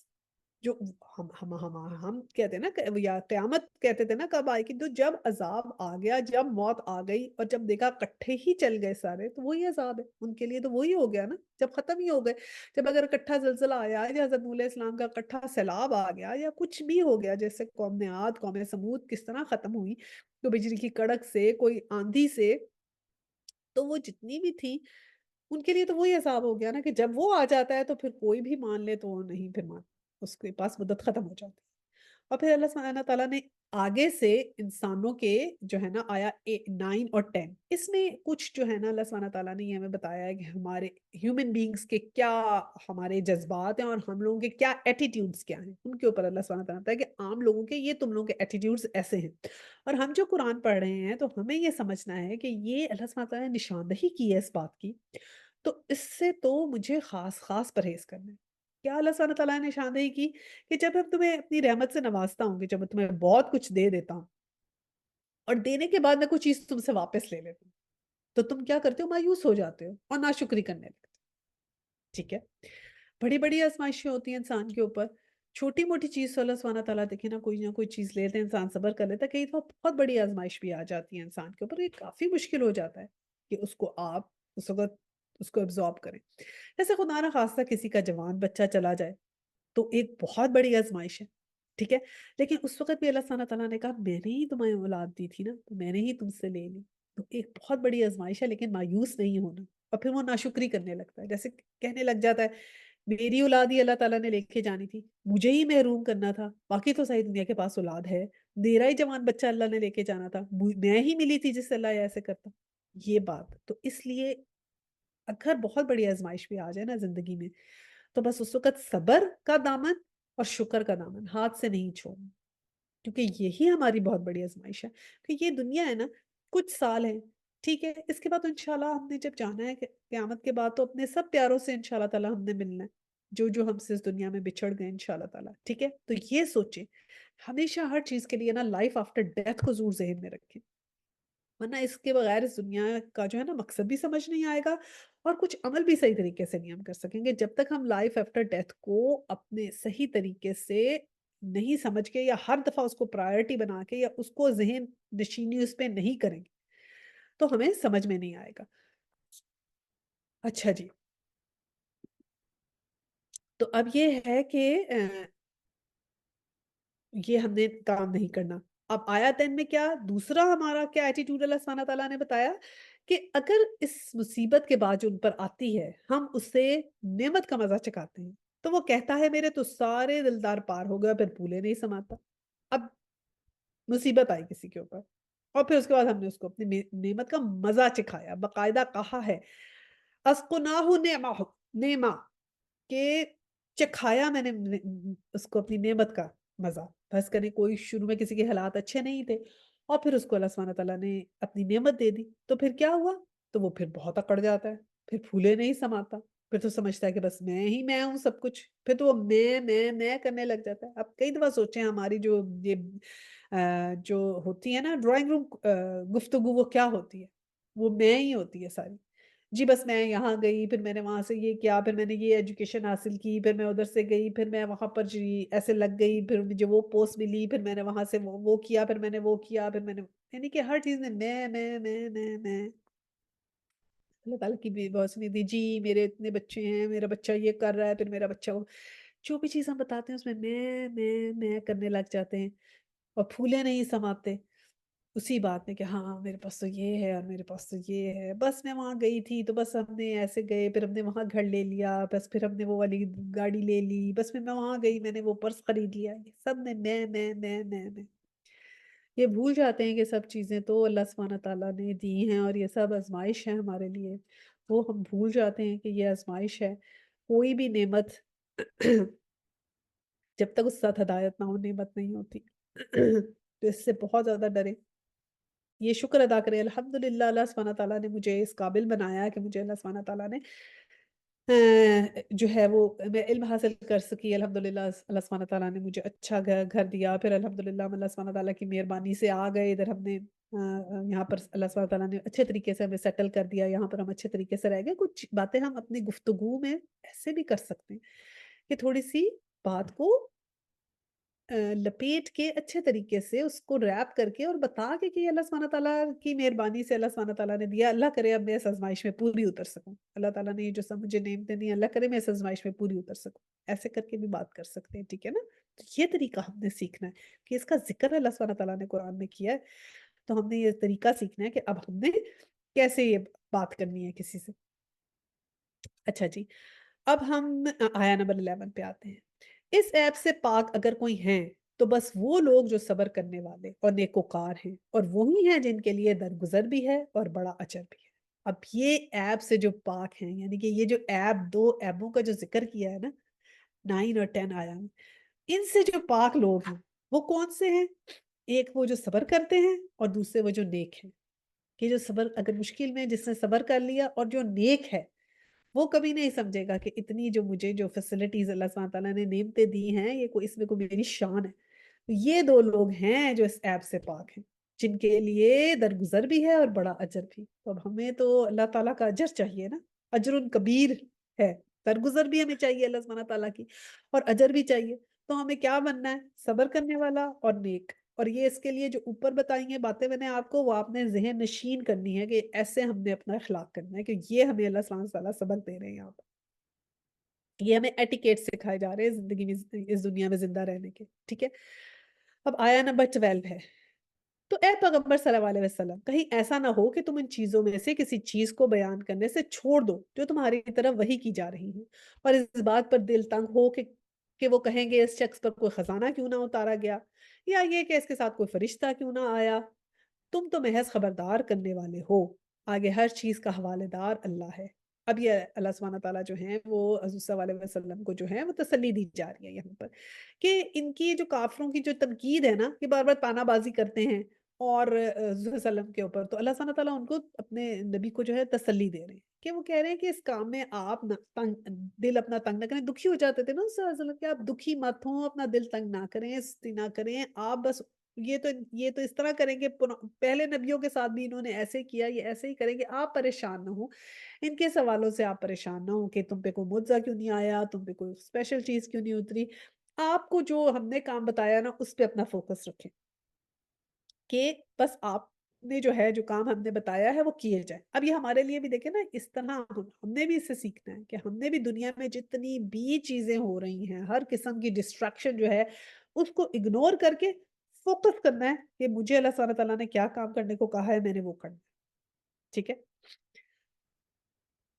جو ہم کہتے ہیں نا یا قیامت کہتے تھے نا کب آئے گی، تو جب عذاب آ گیا، جب موت آ گئی اور جب دیکھا کٹھے ہی چل گئے سارے، تو وہی عذاب ہے ان کے لیے، تو وہی ہو گیا نا جب ختم ہی ہو گئے. جب اگر اکٹھا زلزلہ آیا یا حضرت نوح علیہ السلام کا اکٹھا سیلاب آ گیا یا کچھ بھی ہو گیا، جیسے قوم عاد قوم سمود کس طرح ختم ہوئی، تو بجلی کی کڑک سے کوئی آندھی سے، تو وہ جتنی بھی تھی ان کے لیے تو وہی عذاب ہو گیا نا کہ جب وہ آ جاتا ہے تو پھر کوئی بھی مان لے تو وہ نہیں پھر مان، اس کے پاس مدت ختم ہو جاتی ہے. اور پھر اللہ سبحانہ تعالیٰ نے آگے سے انسانوں کے جو ہے نا آیا 9 اور 10، اس میں کچھ جو ہے نا اللہ سبحانہ تعالیٰ نے یہ ہمیں بتایا ہے کہ ہمارے ہیومن بینگز کے کیا ہمارے جذبات ہیں اور ہم لوگوں کے کیا ایٹیٹیوڈز کیا ہیں. ان کے اوپر اللہ سبحانہ تعالیٰ نے بتایا کہ عام لوگوں کے یہ تم لوگوں کے ایٹیٹیوڈز ایسے ہیں. اور ہم جو قرآن پڑھ رہے ہیں تو ہمیں یہ سمجھنا ہے کہ یہ اللہ سبحانہ تعالیٰ نے نشاندہی کی ہے اس بات کی، تو اس سے تو مجھے خاص پرہیز کرنا ہے. کیا اللہ سبحانہ تعالیٰ نے نشاندہی کی کہ جب ہم تمہیں اپنی رحمت سے نوازتا ہوں، کہ جب میں تمہیں بہت کچھ دے دیتا ہوں اور دینے کے بعد میں کوئی چیز تم سے واپس لے لیتا ہوں تو تم کیا کرتے ہو، مایوس ہو جاتے ہو اور ناشکری کرنے لگتے ہو. ٹھیک ہے، بڑی بڑی آزمائشیں ہوتی ہیں انسان کے اوپر، چھوٹی موٹی چیز سے اللہ سبحانہ تعالیٰ دیکھیں نا کوئی نہ کوئی چیز لیتے ہیں، انسان صبر کر لیتا ہے. کئی دفعہ بہت بڑی آزمائش بھی آ جاتی ہے انسان کے اوپر، یہ کافی مشکل ہو جاتا ہے کہ اس کو آپ اس وقت اس کو ابزارب کریں. جیسے خدا نہ خواستہ کسی کا جوان بچہ چلا جائے تو ایک بہت بڑی آزمائش ہے، ٹھیک ہے، لیکن اس وقت بھی اللہ سبحانہ تعالیٰ نے کہا میں نے ہی تمہیں اولاد دی تھی نا، تو میں نے ہی تم سے لے لی. تو ایک بہت بڑی آزمائش ہے، لیکن مایوس نہیں ہونا. اور پھر وہ ناشکری کرنے لگتا ہے، جیسے کہنے لگ جاتا ہے میری اولاد ہی اللہ تعالیٰ نے لے کے جانی تھی، مجھے ہی محروم کرنا تھا، باقی تو صحیح دنیا کے پاس اولاد ہے، میرا ہی جوان بچہ اللہ نے لے کے جانا تھا، میں ہی ملی تھی جس سے اللہ ایسے کرتا. یہ بات تو اس لیے اگر بہت بڑی آزمائش بھی آ جائے نا زندگی میں تو بس اس وقت صبر کا دامن اور شکر کا دامن ہاتھ سے نہیں چھوڑنا، کیونکہ یہی ہماری بہت بڑی آزمائش ہے. کہ یہ دنیا ہے نا کچھ سال ہے، ٹھیک ہے، اس کے بعد تو انشاءاللہ ہم نے جب جانا ہے قیامت کے بعد تو اپنے سب پیاروں سے انشاءاللہ تعالی ہم نے ملنا ہے، جو ہم سے اس دنیا میں بچھڑ گئے انشاءاللہ تعالی. ٹھیک ہے، تو یہ سوچیں ہمیشہ ہر چیز کے لیے نا لائف آفٹر ڈیتھ کو ضرور ذہن میں رکھیں، ورنہ اس کے بغیر اس دنیا کا جو ہے نا مقصد بھی سمجھ نہیں آئے گا اور کچھ عمل بھی صحیح طریقے سے نہیں ہم کر سکیں گے جب تک ہم لائف آفٹر ڈیتھ کو اپنے صحیح طریقے سے نہیں سمجھ کے یا ہر دفعہ اس کو پرائرٹی بنا کے یا اس کو ذہن نشینی اس پہ نہیں کریں گے تو ہمیں سمجھ میں نہیں آئے گا. اچھا جی، تو اب یہ ہے کہ یہ ہم نے کام نہیں کرنا. اب آیا 10 میں کیا دوسرا ہمارا کیا ایٹیٹیوڈ اللہ سبحانہ تعالیٰ نے بتایا کہ اگر اس مصیبت کے بعد جو ان پر آتی ہے ہم اسے نعمت کا مزہ چکھاتے ہیں تو وہ کہتا ہے میرے تو سارے دلدار پار ہو گیا، پھر پھولے نہیں سماتا. اب مصیبت آئی کسی کے اوپر اور پھر اس کے بعد ہم نے اس کو اپنی نعمت کا مزہ چکھایا، باقاعدہ کہا ہے اسقناہ نعمہ کہ چکھایا میں نے اس کو اپنی نعمت کا مزہ، بس کریں کوئی شروع میں کسی کے حالات اچھے نہیں تھے اور پھر اس کو اللہ سبحانہ تعالیٰ نے اپنی نعمت دے دی، تو پھر کیا ہوا؟ تو وہ پھر بہت اکڑ جاتا ہے، پھر پھولے نہیں سماتا، پھر تو سمجھتا ہے کہ بس میں ہی میں ہوں سب کچھ، پھر تو وہ میں کرنے لگ جاتا ہے۔ اب کئی دفعہ سوچیں ہماری جو یہ جو ہوتی ہے نا ڈرائنگ روم گفتگو، وہ کیا ہوتی ہے؟ وہ میں ہی ہوتی ہے ساری۔ جی بس میں یہاں گئی، پھر میں نے وہاں سے یہ کیا، پھر میں نے یہ ایجوکیشن حاصل کی، پھر میں ادھر سے گئی، پھر میں وہاں پر جی ایسے لگ گئی، پھر مجھے وہ پوسٹ ملی، پھر میں نے وہاں سے وہ کیا، پھر میں نے وہ کیا، پھر میں نے، یعنی کہ ہر چیز میں میں۔ اللہ تعالیٰ کی بھی بہت سنی تھی، جی میرے اتنے بچے ہیں، میرا بچہ یہ کر رہا ہے، پھر میرا بچہ وہ، جو بھی چیز ہم بتاتے ہیں اس میں میں کرنے لگ جاتے ہیں اور پھولے نہیں سماتے اسی بات میں کہ ہاں میرے پاس تو یہ ہے اور میرے پاس تو یہ ہے، بس میں وہاں گئی تھی تو بس ہم نے ایسے گئے، پھر ہم نے وہاں گھر لے لیا، بس پھر ہم نے وہ والی گاڑی لے لی، بس میں وہاں گئی میں نے وہ پرس خرید لیا، یہ سب میں میں۔ یہ بھول جاتے ہیں کہ سب چیزیں تو اللہ سبحانہ تعالیٰ نے دی ہیں اور یہ سب آزمائش ہے ہمارے لیے، وہ ہم بھول جاتے ہیں کہ یہ آزمائش ہے۔ کوئی بھی نعمت جب تک اس ساتھ ہدایت نہ ہو نعمت نہیں ہوتی، تو اس سے بہت زیادہ ڈرے، یہ شکر ادا کریں الحمدللہ اللہ سبحانہ تعالیٰ نے مجھے اس قابل بنایا ہے کہ مجھے اللہ سبحانہ تعالیٰ نے جو ہے وہ میں علم حاصل کر سکی، الحمدللہ اللہ سبحانہ تعالیٰ نے مجھے اچھا گھر دیا، پھر الحمدللہ اللہ سبحانہ تعالیٰ کی مہربانی سے آ گئے ادھر، ہم نے یہاں پر اللہ سبحانہ تعالیٰ نے اچھے طریقے سے ہمیں سیٹل کر دیا، یہاں پر ہم اچھے طریقے سے رہ گئے۔ کچھ باتیں ہم اپنی گفتگو میں ایسے بھی کر سکتے ہیں کہ تھوڑی سی بات کو لپیٹ کے اچھے طریقے سے اس کو ریپ کر کے اور بتا کے کہ یہ اللہ سبحانہ تعالیٰ کی مہربانی سے اللہ سبحانہ تعالیٰ نے دیا، اللہ کرے اب میں اس آزمائش میں پوری اتر سکوں، اللہ تعالیٰ نے یہ جو سب مجھے نعمتیں دی اللہ کرے میں اس آزمائش میں پوری اتر سکوں، ایسے کر کے بھی بات کر سکتے ہیں، ٹھیک ہے نا؟ تو یہ طریقہ ہم نے سیکھنا ہے کہ اس کا ذکر اللہ سبحانہ تعالیٰ نے قرآن میں کیا ہے، تو ہم نے یہ طریقہ سیکھنا ہے کہ اب ہم نے کیسے یہ بات کرنی ہے کسی سے۔ اچھا جی، اب ہم آیا نمبر 11 پہ آتے ہیں۔ اس ایپ سے پاک اگر کوئی ہیں تو بس وہ لوگ جو صبر کرنے والے اور نیکوکار ہیں، اور وہی ہیں جن کے لیے درگزر بھی ہے اور بڑا اجر بھی ہے۔ اب یہ ایپ سے جو پاک ہیں، یعنی کہ یہ جو ایپ، دو ایپوں کا جو ذکر کیا ہے نا 9 اور 10 آیا میں، ان سے جو پاک لوگ ہیں وہ کون سے ہیں؟ ایک وہ جو صبر کرتے ہیں اور دوسرے وہ جو نیک ہیں، کہ جو صبر اگر مشکل میں جس نے صبر کر لیا اور جو نیک ہے وہ کبھی نہیں سمجھے گا کہ اتنی جو مجھے جو فیسلٹیز اللہ سبحانہ تعالیٰ نے نعمتیں دی ہیں یہ کوئی اس میں کوئی میری شان ہے۔ یہ دو لوگ ہیں جو اس ایپ سے پاک ہیں، جن کے لیے درگزر بھی ہے اور بڑا اجر بھی۔ تو اب ہمیں تو اللہ تعالیٰ کا اجر چاہیے نا، اجر کبیر ہے، درگزر بھی ہمیں چاہیے اللہ سبحانہ تعالیٰ کی اور اجر بھی چاہیے، تو ہمیں کیا بننا ہے؟ صبر کرنے والا اور نیک۔ اور یہ اس کے لیے جو اوپر بتائیں گے باتیں میں نے آپ کو، وہ آپ نے ذہن نشین کرنی ہے کہ ایسے ہم نے اپنا اخلاق کرنا ہے کہ یہ ہمیں اللہ سبحانہ تعالیٰ سبق دے رہے ہیں یہاں پر، یہ ہمیں ایٹیکیٹ سکھائے جا رہے ہیں زندگی میں، اس دنیا میں زندہ رہنے کے، ٹھیک ہے؟ اب آیا نمبر 12 ہے، تو اے پیغمبر صلی اللہ علیہ وسلم کہیں ایسا نہ ہو کہ تم ان چیزوں میں سے کسی چیز کو بیان کرنے سے چھوڑ دو جو تمہاری طرف وحی کی جا رہی ہے، اور اس بات پر دل تنگ ہو کہ وہ کہیں گے اس شخص پر کوئی خزانہ کیوں نہ اتارا گیا، یا یہ کہ اس کے ساتھ کوئی فرشتہ کیوں نہ آیا، تم تو محض خبردار کرنے والے ہو، آگے ہر چیز کا حوالے دار اللہ ہے۔ اب یہ اللہ سبحانہ تعالیٰ جو ہیں وہ حضور صلی اللہ علیہ وسلم کو جو ہے وہ تسلی دی جا رہی ہے یہاں پر، کہ ان کی جو کافروں کی جو تنقید ہے نا، کہ بار بار تانا بازی کرتے ہیں اور حضور صلی اللہ علیہ وسلم کے اوپر، تو اللہ سبحانہ تعالیٰ ان کو اپنے نبی کو جو ہے تسلی دے رہے ہیں کہ وہ کہہ رہے ہیں کہ اس کام میں آپ دل اپنا تنگ نہ کریں، دکھی ہو جاتے تھے نا صلی اللہ علیہ وسلم کہ آپ دکھی مت ہوں، اپنا دل تنگ نہ کریں، سستی نہ کریں، آپ بس یہ تو اس طرح کریں گے، پہلے نبیوں کے ساتھ بھی انہوں نے ایسے کیا، یہ ایسے ہی کریں گے، آپ پریشان نہ ہوں ان کے سوالوں سے، آپ پریشان نہ ہوں کہ تم پہ کوئی معجزہ کیوں نہیں آیا، تم پہ کوئی اسپیشل چیز کیوں نہیں اتری، آپ کو جو ہم نے کام بتایا نا اس پہ اپنا فوکس رکھیں کہ بس آپ نے جو ہے جو کام ہم نے بتایا ہے وہ کیے جائے۔ اب یہ ہمارے لیے بھی دیکھیں نا، اس طرح ہم نے بھی اس سے سیکھنا ہے کہ ہم نے بھی دنیا میں جتنی بھی چیزیں ہو رہی ہیں، ہر قسم کی ڈسٹریکشن جو ہے اس کو اگنور کر کے فوکس کرنا ہے کہ مجھے اللہ سبحانہ تعالیٰ نے کیا کام کرنے کو کہا ہے، میں نے وہ کرنا ہے، ٹھیک ہے؟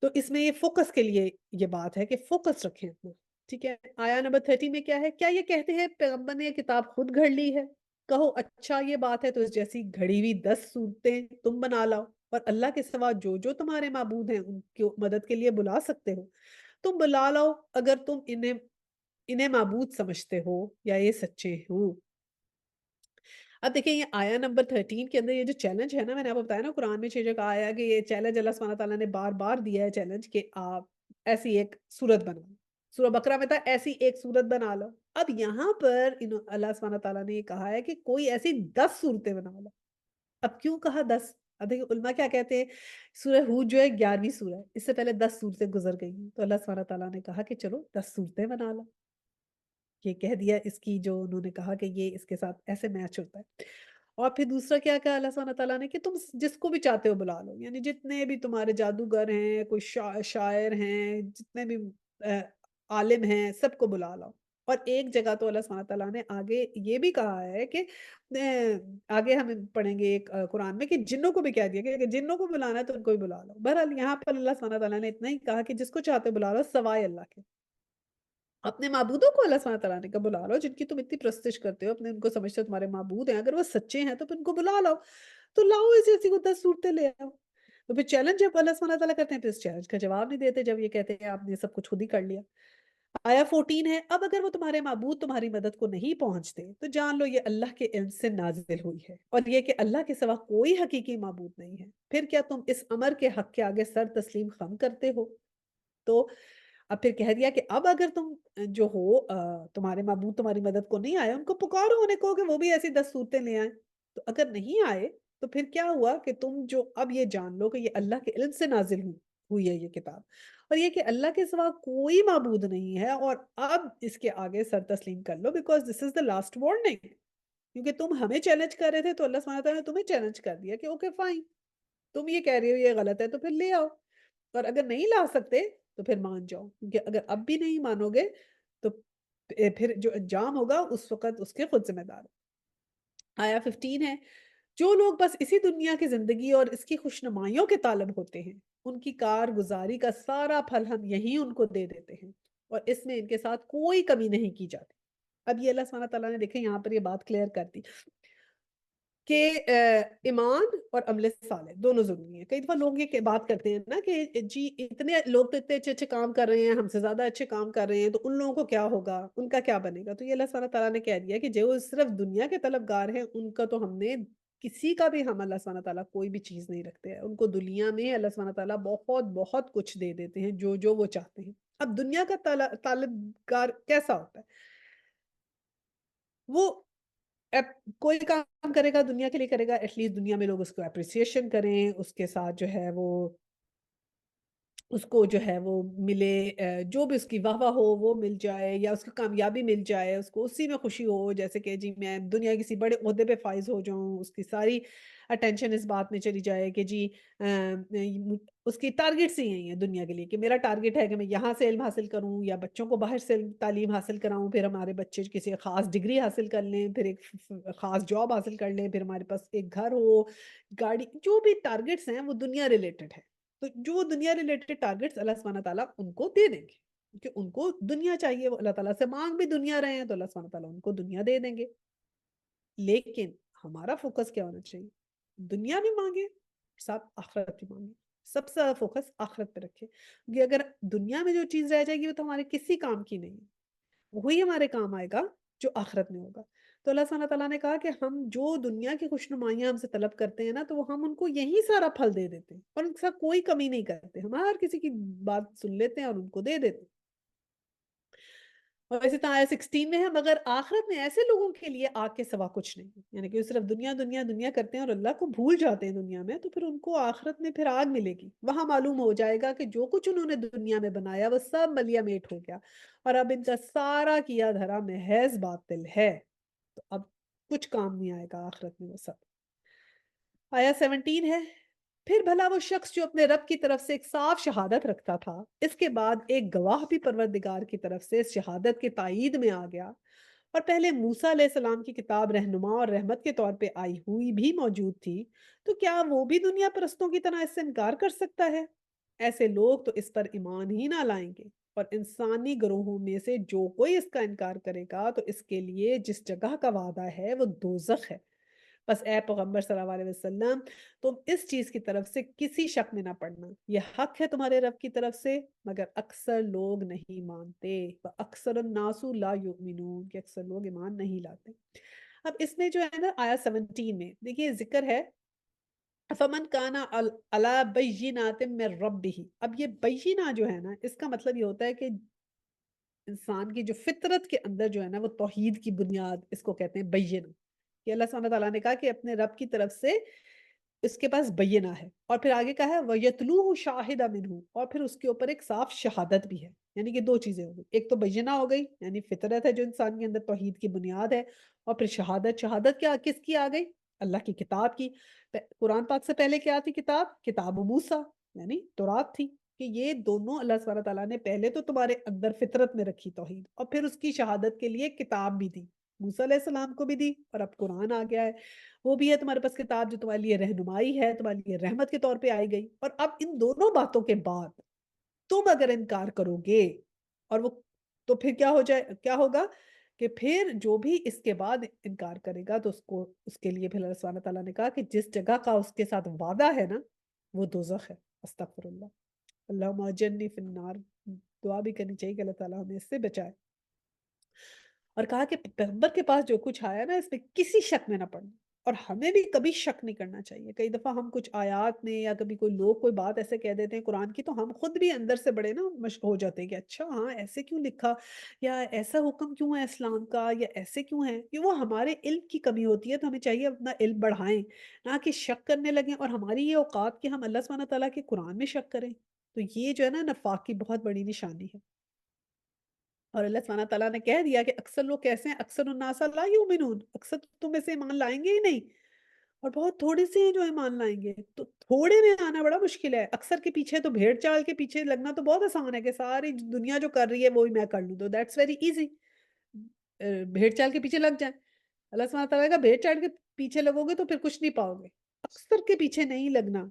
تو اس میں یہ فوکس کے لیے یہ بات ہے کہ فوکس رکھیں اپنا، ٹھیک ہے؟ آیا نمبر 30 میں کیا ہے؟ کیا یہ کہتے ہیں پیغمبر نے یہ کتاب خود گھڑ لی ہے؟ کہو اچھا یہ بات ہے تو اس جیسی گھڑی ہوئی 10 صورتیں تم بنا لاؤ، اور اللہ کے سوا جو جو تمہارے معبود ہیں ان کی مدد کے لیے بلا سکتے ہو تم بلا لاؤ، اگر تم انہیں انہیں معبود سمجھتے ہو یا یہ سچے ہوں؟ اب دیکھیں یہ آیا نمبر 13 کے اندر یہ جو چیلنج ہے نا، میں نے آپ کو بتایا نا قرآن میں 6 جگہ آیا کہ یہ چیلنج اللہ سبحانہ تعالیٰ نے بار بار دیا ہے چیلنج کہ آپ ایسی ایک صورت بناؤ۔ سورہ بقرہ میں تھا ایسی ایک صورت بنا لو۔ اب یہاں پر اللہ سبحانہ تعالیٰ نے یہ کہا ہے کہ کوئی ایسی 10 صورتیں بنا لو۔ اب کیوں کہا 10؟ اب دیکھیں علماء کیا کہتے ہیں، سورہ ہود جو ہے 11ویں سورہ ہے، اس سے پہلے 10 صورتیں گزر گئی ہیں، تو اللہ سبحانہ تعالیٰ نے کہا کہ چلو 10 صورتیں بنا لو۔ یہ کہہ دیا اس کی جو انہوں نے کہا کہ یہ اس کے ساتھ ایسے میچ ہوتا ہے۔ اور پھر دوسرا کیا کہا اللہ سبحانہ تعالیٰ نے کہ تم جس کو بھی چاہتے ہو بلا لو، یعنی جتنے بھی تمہارے جادوگر ہیں، کوئی شاعر ہیں، جتنے بھی عالم ہیں، سب کو بلا لاؤ۔ اور ایک جگہ تو اللہ سبحانہ تعالیٰ نے آگے یہ بھی کہا ہے کہ آگے ہم پڑھیں گے ایک قرآن میں کہ جنوں کو بھی کہہ دیا کہ جنوں کو بلانا ہے تو ان کو بھی بلا لو۔ بہرحال یہاں پر اللہ سبحانہ تعالیٰ نے اتنا ہی کہا کہ جس کو چاہتے ہو بلا لو سوائے اللہ کے۔ اپنے معبودوں کو اللہ سبحانہ تعالیٰ نے کہا بلا لو، جن کی تم اتنی پرستش کرتے ہو، اپنے ان کو سمجھتے ہو تمہارے معبود ہیں، اگر وہ سچے ہیں تو پھر ان کو بلا لاؤ۔ تو لاؤ ایسی کو 10 صورتیں لے آؤ۔ تو پھر چیلنج جب اللہ سبحانہ تعالیٰ کرتے ہیں پھر اس چیلنج کا جواب نہیں دیتے، جب یہ کہتے ہیں آپ نے سب کچھ خود ہی کر لیا۔ آیا 14 ہے، اب اگر وہ تمہارے معبود تمہاری مدد کو نہیں پہنچتے تو جان لو یہ اللہ کے علم سے نازل ہوئی ہے، اور یہ کہ اللہ کے سوا کوئی حقیقی معبود نہیں ہے۔ پھر کیا تم اس امر کے حق کے آگے سر تسلیم خم کرتے ہو؟ تو اب پھر کہہ دیا کہ اب اگر تم جو ہو تمہارے معبود تمہاری مدد کو نہیں آئے، ان کو پکارو، انہیں کہو کہ وہ بھی ایسی 10 صورتیں لے آئیں۔ تو اگر نہیں آئے تو پھر کیا ہوا کہ تم جو اب یہ جان لو کہ یہ اللہ کے علم سے نازل ہوئی ہے یہ کتاب، اور یہ کہ اللہ کے سوا کوئی معبود نہیں ہے، اور اب اس کے آگے سر تسلیم کر لو because this is the last warning. کیونکہ تم ہمیں چیلنج کر رہے تھے تو اللہ سبحانہ تعالیٰ نے تمہیں چیلنج کر دیا کہ اوکے فائن، تم یہ کہہ رہے ہو یہ غلط ہے تو پھر لے آؤ، اور اگر نہیں لا سکتے تو پھر مان جاؤ، کیونکہ اگر اب بھی نہیں مانو گے تو پھر جو انجام ہوگا اس وقت اس کے خود ذمہ دار ہو۔ آیا 15 ہے، جو لوگ بس اسی دنیا کی زندگی اور اس کی خوشنمائیوں کے طالب ہوتے ہیں، ان کی کارگزاری کا سارا پھل ہم یہیں ان کو دے دیتے ہیں، اور اس میں ان کے ساتھ کوئی کمی نہیں کی جاتی۔ اب یہ اللہ سبحانہ تعالیٰ نے دیکھیں یہاں پر یہ بات کلیئر کر دی کہ ایمان اور عمل صالح دونوں ضروری ہیں۔ کئی دفعہ لوگ یہ بات کرتے ہیں نا کہ جی اتنے لوگ تو اتنے اچھے اچھے کام کر رہے ہیں، ہم سے زیادہ اچھے کام کر رہے ہیں، تو ان لوگوں کو کیا ہوگا، ان کا کیا بنے گا؟ تو یہ اللہ سبحانہ تعالیٰ نے کہہ دیا کہ جو صرف دنیا کے طلبگار ہیں ان کا تو ہم نے کسی کا بھی، ہم اللہ سبحانہ تعالیٰ کوئی بھی چیز نہیں رکھتے ہیں، ان کو دنیا میں اللہ سبحانہ تعالیٰ بہت بہت کچھ دے دیتے ہیں جو جو وہ چاہتے ہیں۔ اب دنیا کا طالبگار کیسا ہوتا ہے؟ وہ کوئی کام کرے گا دنیا کے لیے کرے گا، ایٹ لیسٹ دنیا میں لوگ اس کو اپریسیشن کریں، اس کے ساتھ جو ہے وہ اس کو جو ہے وہ ملے، جو بھی اس کی واہ واہ ہو وہ مل جائے، یا اس کو کامیابی مل جائے، اس کو اسی میں خوشی ہو، جیسے کہ جی میں دنیا کسی بڑے عہدے پہ فائز ہو جاؤں، اس کی ساری اٹینشن اس بات میں چلی جائے کہ جی اس کی ٹارگیٹس ہی ہیں دنیا کے لیے کہ میرا ٹارگیٹ ہے کہ میں یہاں سے علم حاصل کروں، یا بچوں کو باہر سے تعلیم حاصل کراؤں، پھر ہمارے بچے کسی خاص ڈگری حاصل کر لیں، پھر ایک خاص جاب حاصل کر لیں، پھر ہمارے پاس ایک گھر ہو، گاڑی، جو بھی ٹارگیٹس ہیں وہ دنیا ریلیٹڈ ہے۔ تو جو دنیا ریلیٹڈ ٹارگیٹس اللہ سبحانہ تعالیٰ ان کو دے دیں گے، کیونکہ ان کو دنیا چاہیے، وہ اللہ تعالیٰ سے مانگ بھی دنیا رہے ہیں تو اللہ سبحانہ تعالیٰ ان کو دنیا دے دیں گے۔ لیکن ہمارا فوکس کیا ہونا چاہیے؟ دنیا بھی مانگے ساتھ آخرت بھی مانگے، سب سے زیادہ فوکس آخرت پہ رکھے، کیونکہ اگر دنیا میں جو چیز رہ جائے گی وہ تو ہمارے کسی کام کی نہیں ہے، وہی ہمارے کام آئے گا جو آخرت میں ہوگا۔ تو اللہ سبحانہ تعالیٰ نے کہا کہ ہم جو دنیا کی خوشنمائیاں ہم سے طلب کرتے ہیں نا، تو وہ ہم ان کو یہی سارا پھل دے دیتے ہیں، اور ان کے ساتھ کوئی کمی نہیں کرتے، ہم ہر کسی کی بات سن لیتے ہیں اور ان کو دے دیتے ہیں۔ اور اسی طرح آیت 16 میں ہے، مگر آخرت میں ایسے لوگوں کے لیے آگ کے سوا کچھ نہیں ہے، یعنی کہ وہ صرف دنیا دنیا دنیا کرتے ہیں اور اللہ کو بھول جاتے ہیں دنیا میں، تو پھر ان کو آخرت میں پھر آگ ملے گی، وہاں معلوم ہو جائے گا کہ جو کچھ انہوں نے دنیا میں بنایا وہ سب ملیا میٹ ہو گیا، اور اب ان کا سارا کیا دھرا محض باطل ہے، تو اب کچھ کام نہیں آئے گا آخرت میں وہ سب۔ آیا 17 ہے، پھر بھلا وہ شخص جو اپنے رب کی طرف سے ایک صاف شہادت رکھتا تھا، اس کے بعد ایک گواہ بھی پروردگار کی طرف سے اس شہادت کے تائید میں آ گیا، اور پہلے موسیٰ علیہ السلام کی کتاب رہنما اور رحمت کے طور پہ آئی ہوئی بھی موجود تھی، تو کیا وہ بھی دنیا پرستوں کی طرح اس سے انکار کر سکتا ہے؟ ایسے لوگ تو اس پر ایمان ہی نہ لائیں گے، اور انسانی گروہوں میں سے جو کوئی اس کا انکار کرے گا تو اس کے لیے جس جگہ کا وعدہ ہے وہ دوزخ ہے، بس اے پیغمبر صلی اللہ علیہ وسلم تم اس چیز کی طرف سے کسی شک میں نہ پڑنا، یہ حق ہے تمہارے رب کی طرف سے، مگر اکثر لوگ نہیں مانتے، اکثر الناس لا یؤمنون، کہ اکثر لوگ ایمان نہیں لاتے۔ اب اس میں جو ہے نا آیا 17 میں دیکھیے ذکر ہے فمن کانا علی بینات من ربہ، اب یہ بینہ جو ہے نا اس کا مطلب یہ ہوتا ہے کہ انسان کی جو فطرت کے اندر جو ہے نا وہ توحید کی بنیاد، اس کو کہتے ہیں بینہ، کہ اللہ سبحانہ تعالیٰ نے کہا کہ اپنے رب کی طرف سے اس کے پاس بینہ ہے، اور پھر آگے کہا ہے وَيَتْلُوهُ شَاهِدًا مِنْهُ، اور پھر اس کے اوپر ایک صاف شہادت بھی ہے، یعنی کہ دو چیزیں ہو گئی، ایک تو بینہ ہو گئی یعنی فطرت ہے جو انسان کے اندر توحید کی بنیاد ہے، اور پھر شہادت، شہادت کیا کس کی آ گئی؟ اللہ کی کتاب کی۔ قرآن پاک سے پہلے کیا تھی کتاب؟ کتاب موسیٰ یعنی تورات تھی، کہ یہ دونوں اللہ سبحانہ تعالیٰ نے پہلے تو تمہارے اندر فطرت میں رکھی توحید، اور پھر اس کی شہادت کے لیے کتاب بھی دی، موسیٰ علیہ السلام کو بھی دی، اور اب قرآن آ گیا ہے، وہ بھی ہے تمہارے پاس کتاب جو تمہارے لیے رہنمائی ہے، تمہارے لیے رحمت کے طور پہ آئی گئی، اور اب ان دونوں باتوں کے بعد تم اگر انکار کرو گے اور وہ، تو پھر کیا ہو جائے، کیا ہوگا کہ پھر جو بھی اس کے بعد انکار کرے گا تو اس کو، اس کے لیے پھر اللہ سبحانہ تعالیٰ نے کہا کہ جس جگہ کا اس کے ساتھ وعدہ ہے نا وہ دوزخ ہے۔ استغفر اللہ، اللہم اجرنی فی النار، دعا بھی کرنی چاہیے کہ اللہ تعالیٰ ہمیں اس سے بچائے، اور کہا کہ پیغمبر کے پاس جو کچھ آیا نا اس میں کسی شک میں نہ پڑنا، اور ہمیں بھی کبھی شک نہیں کرنا چاہیے۔ کئی دفعہ ہم کچھ آیات میں یا کبھی کوئی لوگ کوئی بات ایسے کہہ دیتے ہیں قرآن کی، تو ہم خود بھی اندر سے بڑے نا ہو جاتے ہیں کہ اچھا ہاں ایسے کیوں لکھا، یا ایسا حکم کیوں ہے اسلام کا، یا ایسے کیوں ہے، کہ وہ ہمارے علم کی کمی ہوتی ہے، تو ہمیں چاہیے اپنا علم بڑھائیں، نہ کہ شک کرنے لگیں، اور ہماری یہ اوقات کہ ہم اللہ سبحانہ تعالیٰ کے قرآن میں شک کریں، تو یہ جو ہے نا نفاق کی بہت بڑی نشانی ہے۔ اور اللہ سبحانہ تعالیٰ نے کہہ دیا کہ اکثر لوگ کیسے ہیں، اکثر الناس لا یؤمنون، اکثر تم میں سے ایمان لائیں گے ہی نہیں، اور بہت تھوڑے سے ہیں جو ایمان لائیں گے، تو تھوڑے میں آنا بڑا مشکل ہے، اکثر کے پیچھے تو بھیڑ چال کے پیچھے لگنا تو بہت آسان ہے کہ ساری دنیا جو کر رہی ہے وہی میں کر لوں، تو دیٹس ویری ایزی، بھیڑ چال کے پیچھے لگ جائیں۔ اللہ سبحانہ تعالیٰ کا بھیڑ چال کے پیچھے لگو گے تو پھر کچھ نہیں پاؤ گے، اکثر کے پیچھے نہیں لگنا،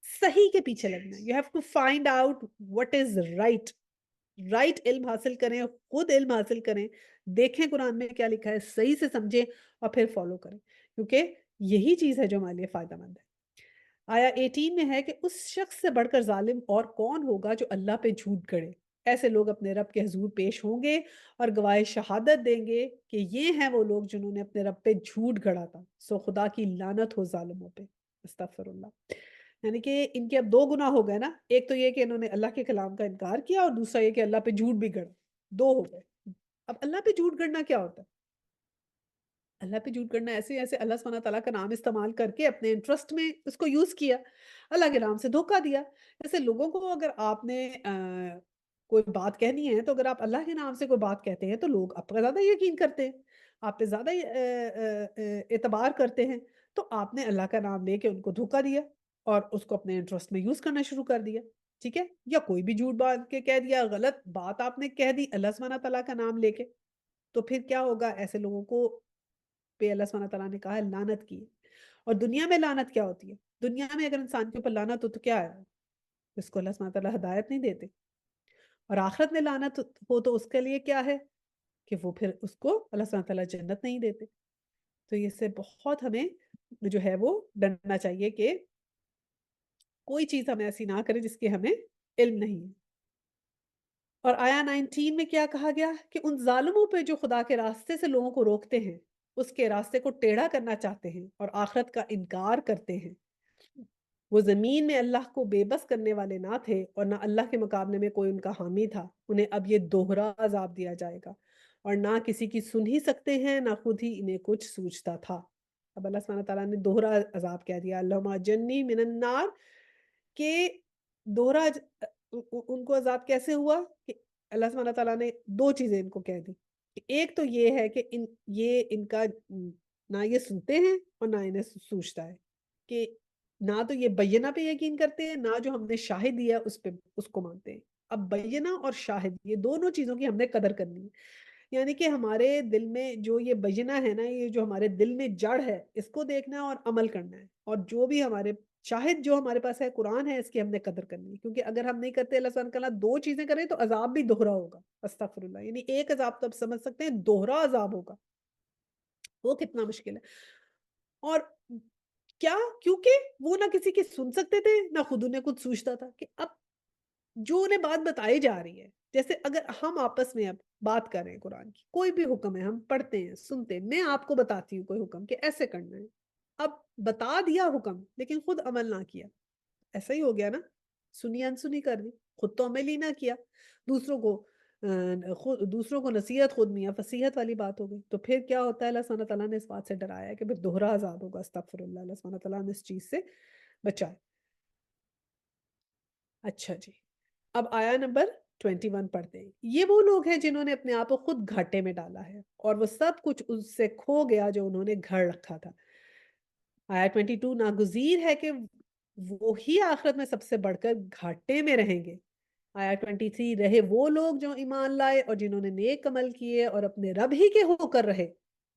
صحیح کے پیچھے لگنا ہے، you have to find out what is right, right علم حاصل کریں، خود علم حاصل کریں، دیکھیں قرآن میں کیا لکھا ہے، صحیح سے سمجھیں اور پھر فالو کریں، کیونکہ یہی چیز ہے جو ہمارے لیے فائدہ مند ہے۔ آیا 18 میں ہے کہ اس شخص سے بڑھ کر ظالم اور کون ہوگا جو اللہ پہ جھوٹ گڑے، ایسے لوگ اپنے رب کے حضور پیش ہوں گے اور گواہ شہادت دیں گے کہ یہ ہیں وہ لوگ جنہوں نے اپنے رب پہ جھوٹ گڑا تھا، سو خدا کی لعنت ہو ظالموں پہ۔ استغفر اللہ، یعنی کہ ان کے اب دو گناہ ہو گئے نا، ایک تو یہ کہ انہوں نے اللہ کے کلام کا انکار کیا، اور دوسرا یہ کہ اللہ پہ جھوٹ بھی گڑا، دو ہو گئے۔ اب اللہ پہ جھوٹ گڑنا کیا ہوتا ہے؟ اللہ پہ جھوٹ گڑنا ایسے ایسے اللہ سبحانہ تعالیٰ کا نام استعمال کر کے اپنے انٹرسٹ میں اس کو یوز کیا، اللہ کے نام سے دھوکہ دیا۔ جیسے لوگوں کو اگر آپ نے کوئی بات کہنی ہے تو اگر آپ اللہ کے نام سے کوئی بات کہتے ہیں تو لوگ آپ پر زیادہ یقین کرتے ہیں، آپ پہ زیادہ اعتبار کرتے ہیں، تو آپ نے اللہ کا نام لے کے ان کو دھوکہ دیا اور اس کو اپنے انٹرسٹ میں یوز کرنا شروع کر دیا، ٹھیک ہے؟ یا کوئی بھی جھوٹ بات کے کہہ دیا، غلط بات آپ نے کہہ دی اللہ سبحانہ تعالیٰ کا نام لے کے، تو پھر کیا ہوگا؟ ایسے لوگوں کو پہ اللہ سبحانہ تعالیٰ نے کہا ہے لعنت کی ہے۔ اور دنیا میں لعنت کیا ہوتی ہے؟ دنیا میں اگر انسان کے اوپر لعنت ہو تو کیا ہے؟ اس کو اللہ سبحانہ تعالیٰ ہدایت نہیں دیتے، اور آخرت میں لعنت ہو تو اس کے لیے کیا ہے کہ وہ پھر اس کو اللہ سبحانہ تعالیٰ جنت نہیں دیتے۔ تو اس سے بہت ہمیں جو ہے وہ ڈرنا چاہیے کہ کوئی چیز ہمیں ایسی نہ کرے جس کی ہمیں علم نہیں ہے۔ اور آیا 19 میں کیا کہا گیا کہ ان ظالموں پہ جو خدا کے راستے سے لوگوں کو روکتے ہیں، اس کے راستے کو ٹیڑھا کرنا چاہتے ہیں اور آخرت کا انکار کرتے ہیں، وہ زمین میں اللہ کو بے بس کرنے والے نہ تھے اور نہ اللہ کے مقابلے میں کوئی ان کا حامی تھا، انہیں اب یہ دوہرا عذاب دیا جائے گا اور نہ کسی کی سن ہی سکتے ہیں نہ خود ہی انہیں کچھ سوچتا تھا۔ اب اللہ سبحانہ تعالیٰ نے دوہرا عذاب کہہ دیا، اللہم اجرنی من النار، کہ دوہرا ان کو عذاب کیسے ہوا کہ اللہ سبحانہ تعالیٰ نے دو چیزیں ان کو کہہ دی، کہ ایک تو یہ ہے کہ یہ ان کا نہ یہ سنتے ہیں اور نہ انہیں سوچتا ہے، کہ نہ تو یہ بینہ پہ یقین کرتے ہیں نہ جو ہم نے شاہد دیا اس پہ اس کو مانتے ہیں۔ اب بینہ اور شاہد یہ دونوں چیزوں کی ہم نے قدر کرنی ہے، یعنی کہ ہمارے دل میں جو یہ بینہ ہے نا، یہ جو ہمارے دل میں جڑ ہے اس کو دیکھنا ہے اور عمل کرنا ہے، اور جو بھی ہمارے شاہد جو ہمارے پاس ہے قرآن ہے، اس کی ہم نے قدر کرنی ہے، کیونکہ اگر ہم نہیں کرتے اللہ سبحانہ تعالیٰ دو چیزیں کریں تو عذاب بھی دوہرا ہوگا۔ استغفر اللہ، یعنی ایک عذاب تو آپ سمجھ سکتے ہیں، دوہرا عذاب ہوگا، وہ کتنا مشکل ہے۔ اور کیا؟ کیونکہ وہ نہ کسی کی سن سکتے تھے، نہ خود انہیں کچھ سوچتا تھا کہ اب جو انہیں بات بتائی جا رہی ہے، جیسے اگر ہم آپس میں اب بات کر رہے ہیں قرآن کی، کوئی بھی حکم ہے ہم پڑھتے ہیں سنتے ہیں، میں آپ کو بتاتی ہوں کوئی حکم کہ ایسے کرنا ہے، اب بتا دیا حکم لیکن خود عمل نہ کیا، ایسا ہی ہو گیا نا، سنی انسنی کر دی، خود تو عمل ہی نہ کیا، دوسروں کو دوسروں کو نصیحت، خود میاں فصیحت والی بات ہو گئی، تو پھر کیا ہوتا ہے؟ اللہ سبحانہ تعالیٰ نے اس بات سے ڈرایا ہے کہ پھر دوہرا عذاب ہوگا، استغفر اللہ، اللہ سبحانہ تعالیٰ نے اس چیز سے بچائے۔ اچھا جی، اب آیا نمبر 21 پڑھتے ہیں۔ یہ وہ لوگ ہیں جنہوں نے اپنے آپ کو خود گھاٹے میں ڈالا ہے اور وہ سب کچھ اس سے کھو گیا جو انہوں نے گھڑ رکھا تھا۔ آیا 22 ناگزیر ہے کہ وہی آخرت میں سب سے بڑھ کر گھاٹے میں رہیں گے۔ آیا 23 رہے وہ لوگ جو ایمان لائے اور جنہوں نے نیک عمل کیے اور اپنے رب ہی کے ہو کر رہے،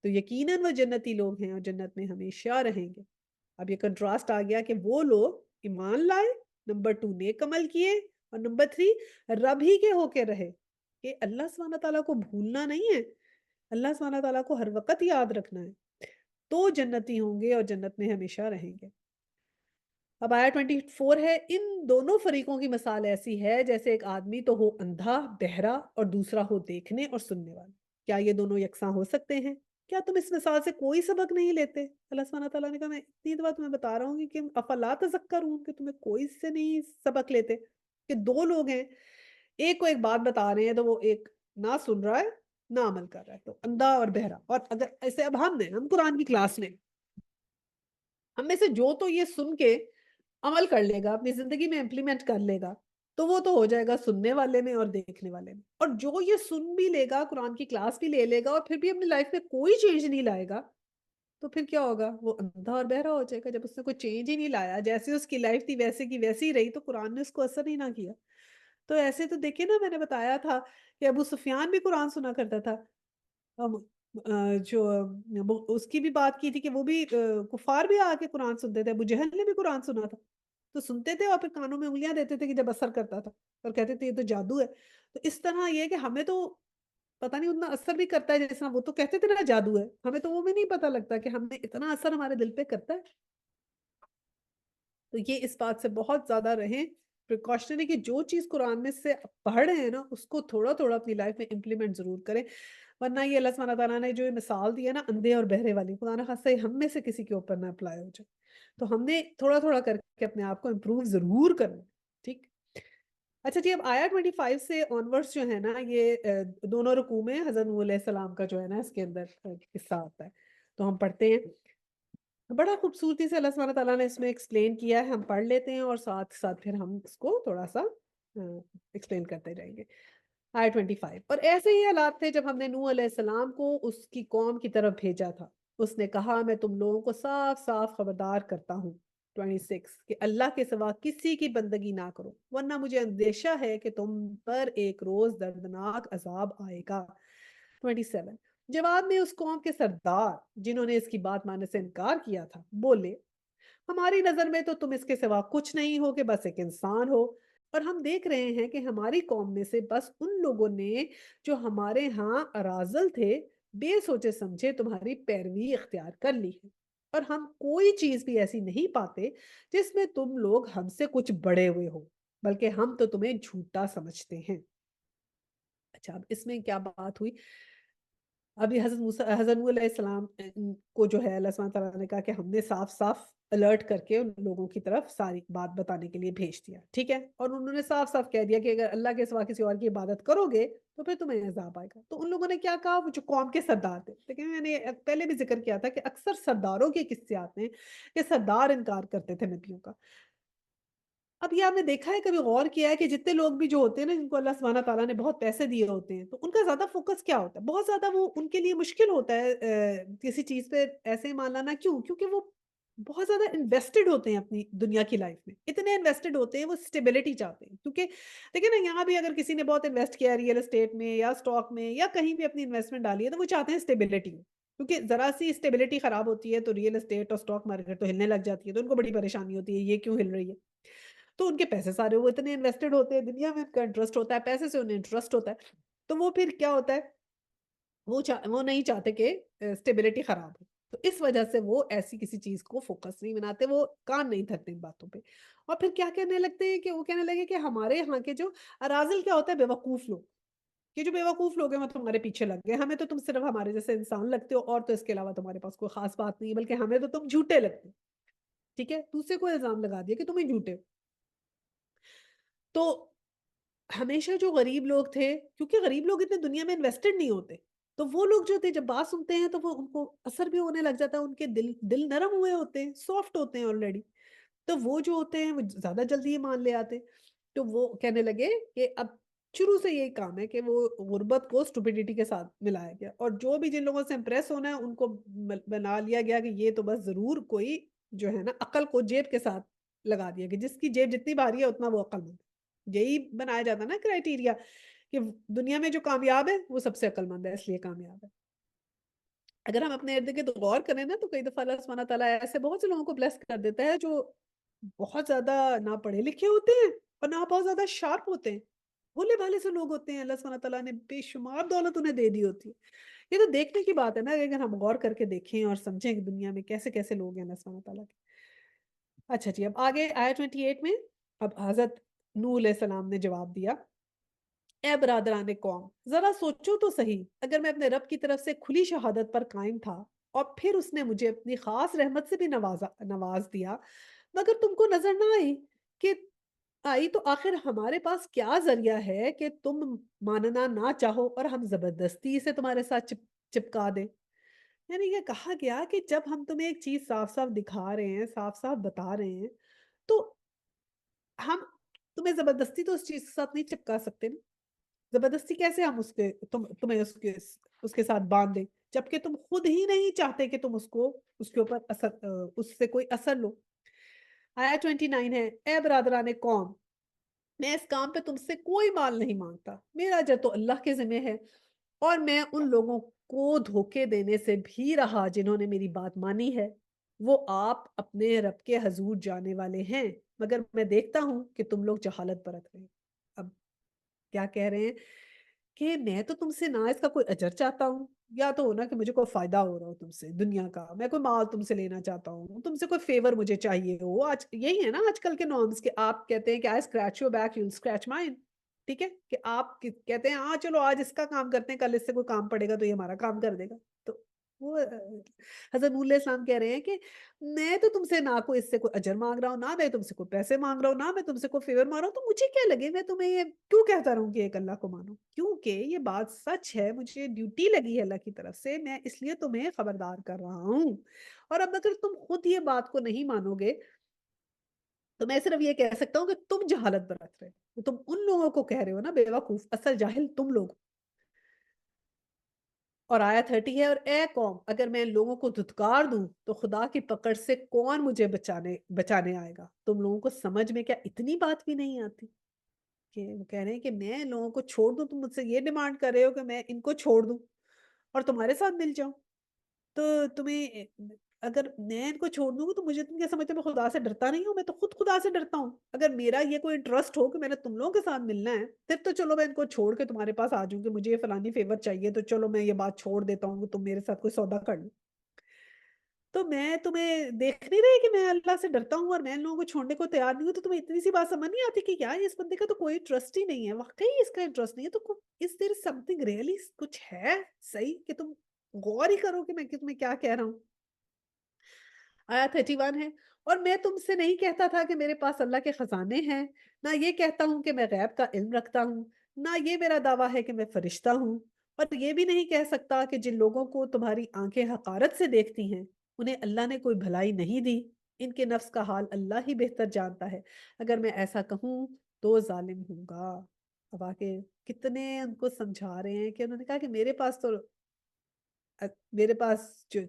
تو یقیناً وہ جنتی لوگ ہیں اور جنت میں ہمیشہ رہیں گے۔ اب یہ کنٹراسٹ آ گیا کہ وہ لوگ ایمان لائے، نمبر 2 نیک عمل کیے، اور نمبر 3 رب ہی کے ہو کے رہے، کہ اللہ سبحانہ تعالیٰ کو بھولنا نہیں ہے، اللہ سبحانہ تعالیٰ کو ہر وقت یاد رکھنا ہے، تو جنتی ہوں گے اور جنت میں ہمیشہ رہیں گے۔ اب آیا 24 ہے، ان دونوں فریقوں کی مثال ایسی ہے جیسے ایک آدمی تو ہو اندھا بہرا اور دوسرا ہو دیکھنے اور سننے والا، کیا یہ دونوں یکساں ہو سکتے ہیں؟ کیا تم اس مثال سے کوئی سبق نہیں لیتے؟ اللہ سبحانہ تعالیٰ نے کہا میں اتنی دفعہ تمہیں بتا رہا ہوں کہ افلا تذکرون، کہ تمہیں کوئی اس سے نہیں سبق لیتے، کہ دو لوگ ہیں، ایک کو ایک بات بتا رہے ہیں تو وہ ایک نہ سن رہا ہے نہ عمل کر رہا ہے، تو اندھا اور بہرا، اور اگر ایسے اب ہم قرآن کی کلاس میں، ہم میں سے جو تو یہ سن کے عمل کر لے گا، اپنی زندگی میں امپلیمنٹ کر لے گا، تو وہ تو ہو جائے گا سننے والے میں اور دیکھنے والے میں، اور جو یہ سن بھی لے گا، قرآن کی کلاس بھی لے لے گا اور پھر بھی اپنی لائف میں کوئی چینج نہیں لائے گا، تو پھر کیا ہوگا؟ وہ اندھا اور بہرا ہو جائے گا۔ جب اس نے کوئی چینج ہی نہیں لایا، جیسے اس کی لائف تھی ویسے کی ویسی ہی رہی، تو قرآن نے اس کو اثر ہی نہ کیا۔ تو ایسے تو دیکھیں نا، میں نے بتایا تھا کہ ابو سفیان بھی قرآن سنا کرتا تھا، اب جو اس کی بھی بات کی تھی کہ وہ بھی کفار بھی آ کے قرآن سنتے تھے، ابو جہل نے بھی قرآن سنا تھا، تو سنتے تھے اور پھر کانوں میں انگلیاں دیتے تھے کہ جب اثر کرتا تھا، اور کہتے تھے یہ تو جادو ہے۔ تو اس طرح یہ ہے کہ ہمیں تو پتہ نہیں اتنا اثر بھی کرتا ہے جیسا وہ تو کہتے تھے نا جادو ہے، ہمیں تو وہ بھی نہیں پتہ لگتا کہ ہمیں اتنا اثر ہمارے دل پہ کرتا ہے۔ تو یہ اس بات سے بہت زیادہ رہیں پریکاشنری کہ جو چیز قرآن میں سے پڑھ رہے ہیں نا، اس کو تھوڑا تھوڑا اپنی لائف میں امپلیمنٹ ضرور کریں، ورنہ یہ اللہ سبحانہ تعالیٰ نے جو یہ مثال دی ہے نا اندھے اور بہرے والی، خدا نہ خواستہ یہ ہم میں سے کسی کے اوپر نہ اپلائی ہو جائے، تو ہم نے تھوڑا تھوڑا کر کے اپنے آپ کو امپروو ضرور کرنا ہے، ٹھیک۔ اچھا جی، اب آیا 25 سے آنورڈس جو ہے نا، یہ دونوں رکوع میں حضرت نوح علیہ السلام کا جو ہے نا اس کے اندر قصہ آتا ہے، تو ہم پڑھتے ہیں، بڑا خوبصورتی سے اللہ سبحانہ تعالیٰ نے اس میں ایکسپلین کیا ہے، ہم پڑھ لیتے ہیں اور ساتھ ساتھ پھر ہم اس کو تھوڑا سا ایکسپلین کرتے جائیں گے۔ آئے 25، اور ایسے ہی حالات تھے جب ہم نے نوح علیہ السلام کو اس کی قوم کی طرف بھیجا تھا، اس نے کہا میں تم لوگوں کو صاف صاف خبردار کرتا ہوں 26 کہ اللہ کے سوا کسی کی بندگی نہ کرو، ورنہ مجھے اندیشہ ہے کہ تم پر ایک روز دردناک عذاب آئے گا۔ 27 جواب میں اس قوم کے سردار جنہوں نے اس کی بات ماننے سے انکار کیا تھا بولے، ہماری نظر میں تو تم اس کے سوا کچھ نہیں ہو کہ بس ایک انسان ہو، اور ہم دیکھ رہے ہیں کہ ہماری قوم میں سے بس ان لوگوں نے جو ہمارے ہاں اراذل تھے بے سوچے سمجھے تمہاری پیروی اختیار کر لی ہے، اور ہم کوئی چیز بھی ایسی نہیں پاتے جس میں تم لوگ ہم سے کچھ بڑے ہوئے ہو، بلکہ ہم تو تمہیں جھوٹا سمجھتے ہیں۔ اچھا، اب اس میں کیا بات ہوئی؟ ابھی حضرت نوح علیہ السلام کو جو ہے اللہ سبحانہ تعالیٰ نے کہا کہ ہم نے صاف صاف الرٹ کر کے ان لوگوں کی طرف ساری بات بتانے کے لیے بھیج دیا، ٹھیک ہے، اور انہوں نے صاف صاف کہہ دیا کہ اگر اللہ کے سوا کسی اور کی عبادت کرو گے تو پھر تمہیں عذاب آئے گا۔ تو ان لوگوں نے کیا کہا؟ وہ جو قوم کے سردار تھے، لیکن میں نے پہلے بھی ذکر کیا تھا کہ اکثر سرداروں کے قصے آتے ہیں کہ سردار انکار کرتے تھے نبیوں کا۔ اب یہ آپ نے دیکھا ہے، کبھی غور کیا ہے کہ جتنے لوگ بھی جو ہوتے ہیں نا، جن کو اللہ سبحانہ تعالیٰ نے بہت پیسے دیے ہوتے ہیں، تو ان کا زیادہ فوکس کیا ہوتا ہے؟ بہت زیادہ وہ ان کے لیے مشکل ہوتا ہے کسی چیز پہ ایسے ہی مان لانا، کیوں؟ کیونکہ وہ بہت زیادہ انویسٹڈ ہوتے ہیں اپنی دنیا کی لائف میں، اتنے انویسٹڈ ہوتے ہیں، وہ اسٹیبلٹی چاہتے ہیں، کیونکہ دیکھیں نا یہاں بھی اگر کسی نے بہت انویسٹ کیا ہے ریئل اسٹیٹ میں یا اسٹاک میں یا کہیں بھی اپنی انویسٹمنٹ ڈالی ہے، تو وہ چاہتے ہیں اسٹیبلٹی ہو، کیونکہ ذرا سی اسٹیبلٹی خراب ہوتی ہے تو ریئل اسٹیٹ اور اسٹاک مارکیٹ تو ہلنے لگ جاتی ہے، تو ان کو بڑی پریشانی ہوتی ہے یہ کیوں ہل رہی ہے، تو ان کے پیسے سارے وہ اتنے انویسٹڈ ہوتے ہیں، دنیا میں ان کا انٹرسٹ ہوتا ہے، پیسے سے انہیں انٹرسٹ ہوتا ہے، تو وہ پھر کیا ہوتا ہے، وہ نہیں چاہتے کہ اسٹیبلٹی خراب ہو، تو اس وجہ سے وہ ایسی کسی چیز کو فوکس نہیں بناتے، وہ کان نہیں دھرتے ان باتوں پہ، اور پھر کیا کہنے لگتے ہیں کہ وہ کہنے لگے کہ ہمارے یہاں کے جو اراذل کیا ہوتا ہے، بیوقوف لوگ، یہ جو بیوقوف لوگ ہیں وہ تمہارے پیچھے لگ گئے، ہمیں تو تم صرف ہمارے جیسے انسان لگتے ہو، اور تو اس کے علاوہ تمہارے پاس کوئی خاص بات نہیں ہے، بلکہ ہمیں تو تم جھوٹے لگتے ہو، ٹھیک ہے، دوسرے کو الزام لگا دیا کہ تم ہی جھوٹے ہو۔ تو ہمیشہ جو غریب لوگ تھے، کیونکہ غریب لوگ اتنے دنیا میں انویسٹڈ نہیں ہوتے، تو وہ لوگ جو تھے جب بات سنتے ہیں تو وہ ان کو اثر بھی ہونے لگ جاتا ہے، ان کے دل نرم ہوئے ہوتے ہیں، سافٹ ہوتے ہیں آلریڈی، تو وہ جو ہوتے ہیں وہ زیادہ جلدی یہ مان لے آتے، تو وہ کہنے لگے کہ اب شروع سے یہی کام ہے کہ وہ غربت کو اسٹوپیڈیٹی کے ساتھ ملایا گیا، اور جو بھی جن لوگوں سے امپریس ہونا ہے ان کو بنا لیا گیا کہ یہ تو بس ضرور کوئی جو ہے نا عقل کو جیب کے ساتھ لگا دیا کہ جس کی جیب جتنی بھاری ہے اتنا وہ عقل مند ہے، یہی بنایا جاتا ہے نا کرائٹیریا کہ دنیا میں جو کامیاب ہے وہ سب سے عقل مند ہے، اس لیے کامیاب ہے۔ اگر ہم اپنے ارد گرد غور کریں نا تو کئی دفعہ اللہ سبحانہ تعالیٰ ایسے بہت سے لوگوں کو بلیس کر دیتا ہے جو بہت زیادہ نہ پڑھے لکھے ہوتے ہیں اور نہ بہت زیادہ شارپ ہوتے ہیں، بھولے بھالے سے لوگ ہوتے ہیں، اللہ سبحانہ تعالیٰ نے بے شمار دولت انہیں دے دی ہوتی ہے۔ یہ تو دیکھنے کی بات ہے نا، اگر ہم غور کر کے دیکھیں اور سمجھیں کہ دنیا میں کیسے کیسے لوگ ہیں اللہ سبحانہ تعالیٰ کے۔ اچھا جی، اب آگے آیت 28 میں اب حضرت نوح علیہ السلام نے جواب دیا، اے برادران قوم، ذرا سوچو تو صحیح، اگر میں اپنے رب کی طرف سے کھلی شہادت پر قائم تھا اور پھر اس نے مجھے اپنی خاص رحمت سے بھی نواز دیا، مگر تم کو نظر نہ کہ آئی تو آخر ہمارے پاس کیا ذریعہ ہے کہ تم ماننا نہ چاہو اور ہم زبردستی سے تمہارے ساتھ چپکا دیں۔ یعنی یہ کہا گیا کہ جب ہم تمہیں ایک چیز صاف صاف دکھا رہے ہیں، صاف صاف بتا رہے ہیں، تو ہم تمہیں زبردستی تو اس چیز کے ساتھ نہیں چپکا سکتے نا، زبردستی کیسے ہم تمہیں اس کے ساتھ باندھ دیں جبکہ تم خود ہی نہیں چاہتے کہ تم اس کے اوپر اس سے کوئی اثر لو۔ آیا 29 ہے، اے برادران قوم، میں اس کام پہ تم سے کوئی مال نہیں مانگتا، میرا اجر تو اللہ کے ذمہ ہے، اور میں ان لوگوں کو دھوکے دینے سے بھی رہا جنہوں نے میری بات مانی ہے، وہ آپ اپنے رب کے حضور جانے والے ہیں، مگر میں دیکھتا ہوں کہ تم لوگ جہالت برت رہے ہیں۔ اب کیا کہہ رہے ہیں کہ میں تو تم سے نہ اس کا کوئی اجر چاہتا ہوں، یا تو ہونا کہ مجھے کوئی فائدہ ہو رہا ہو تم سے دنیا کا، میں کوئی مال تم سے لینا چاہتا ہوں، تم سے کوئی فیور مجھے چاہیے ہو، آج یہی ہے نا آج کل کے نارمس، کہ آپ کہتے ہیں کہ I scratch your back you scratch mine, ٹھیک ہے، کہ آپ کہتے ہیں ہاں چلو آج اس کا کام کرتے ہیں، کل اس سے کوئی کام پڑے گا تو یہ ہمارا کام کر دے گا، تو وہ حضرت نور علیہ السلام کہہ رہے ہیں کہ میں تو تم سے نہ کوئی اس سے کوئی اجر مانگ رہا ہوں، نہ میں تم سے کوئی پیسے مانگ رہا ہوں، نہ میں تم سے کوئی فیور مانگ رہا ہوں، تو مجھے کیا لگے میں تمہیں یہ کیوں کہتا رہوں کہ ایک اللہ کو مانو، کیونکہ یہ بات سچ ہے، مجھے ڈیوٹی لگی ہے اللہ کی طرف سے، میں اس لیے تمہیں خبردار کر رہا ہوں، اور اب اگر تم خود یہ بات کو نہیں مانو گے تو میں صرف یہ کہہ سکتا ہوں کہ تم جہالت برت رہے ہو، تم ان لوگوں کو کہہ رہے ہو نا بے وقوف، اصل جاہل تم لوگ۔ اور آیت 30 ہے، اور اے قوم، اگر میں ان لوگوں کو دھتکار دوں تو خدا کی پکڑ سے کون مجھے بچانے آئے گا؟ تم لوگوں کو سمجھ میں کیا اتنی بات بھی نہیں آتی؟ کہ وہ کہہ رہے ہیں کہ میں ان لوگوں کو چھوڑ دوں، تم مجھ سے یہ ڈیمانڈ کر رہے ہو کہ میں ان کو چھوڑ دوں اور تمہارے ساتھ مل جاؤں، تو تمہیں اگر میں ان کو چھوڑ دوں گی تو مجھے تم کیا سمجھتے ہو میں خدا سے ڈرتا نہیں ہوں؟ میں تو خود خدا سے ڈرتا ہوں، اگر میرا یہ کوئی انٹرسٹ ہو کہ میں نے تم لوگوں کے ساتھ ملنا ہے پھر تو چلو میں ان کو چھوڑ کے تمہارے پاس آ جاؤں کہ مجھے یہ فلانی فیور چاہیے تو چلو میں یہ بات چھوڑ دیتا ہوں کہ تم میرے ساتھ کوئی سودا کر لو، تو میں تمہیں دیکھ نہیں رہی کہ میں اللہ سے ڈرتا ہوں اور میں ان لوگوں کو چھوڑنے کو تیار نہیں ہوں، تو تمہیں اتنی سی بات سمجھ نہیں آتی کہ یار اس بندے کا تو کوئی انٹرسٹ ہی نہیں ہے، واقعی اس کا انٹرسٹ نہیں ہے، تو اس دیر سم تھنگ ریئلی کچھ ہے صحیح کہ تم غور ہی کرو کہ میں تمہیں کیا کہہ رہا ہوں۔ آیا 31 ہے، اور میں تم سے نہیں کہتا تھا کہ میرے پاس اللہ کے خزانے ہیں، نہ یہ کہتا ہوں کہ میں غیب کا علم رکھتا ہوں، نہ یہ میرا دعویٰ ہے کہ میں فرشتہ ہوں، اور یہ بھی نہیں کہہ سکتا کہ جن لوگوں کو تمہاری آنکھیں حقارت سے دیکھتی ہیں انہیں اللہ نے کوئی بھلائی نہیں دی، ان کے نفس کا حال اللہ ہی بہتر جانتا ہے، اگر میں ایسا کہوں تو ظالم ہوں گا۔ اب آگے کتنے ان کو سمجھا رہے ہیں کہ انہوں نے کہا کہ میرے پاس جو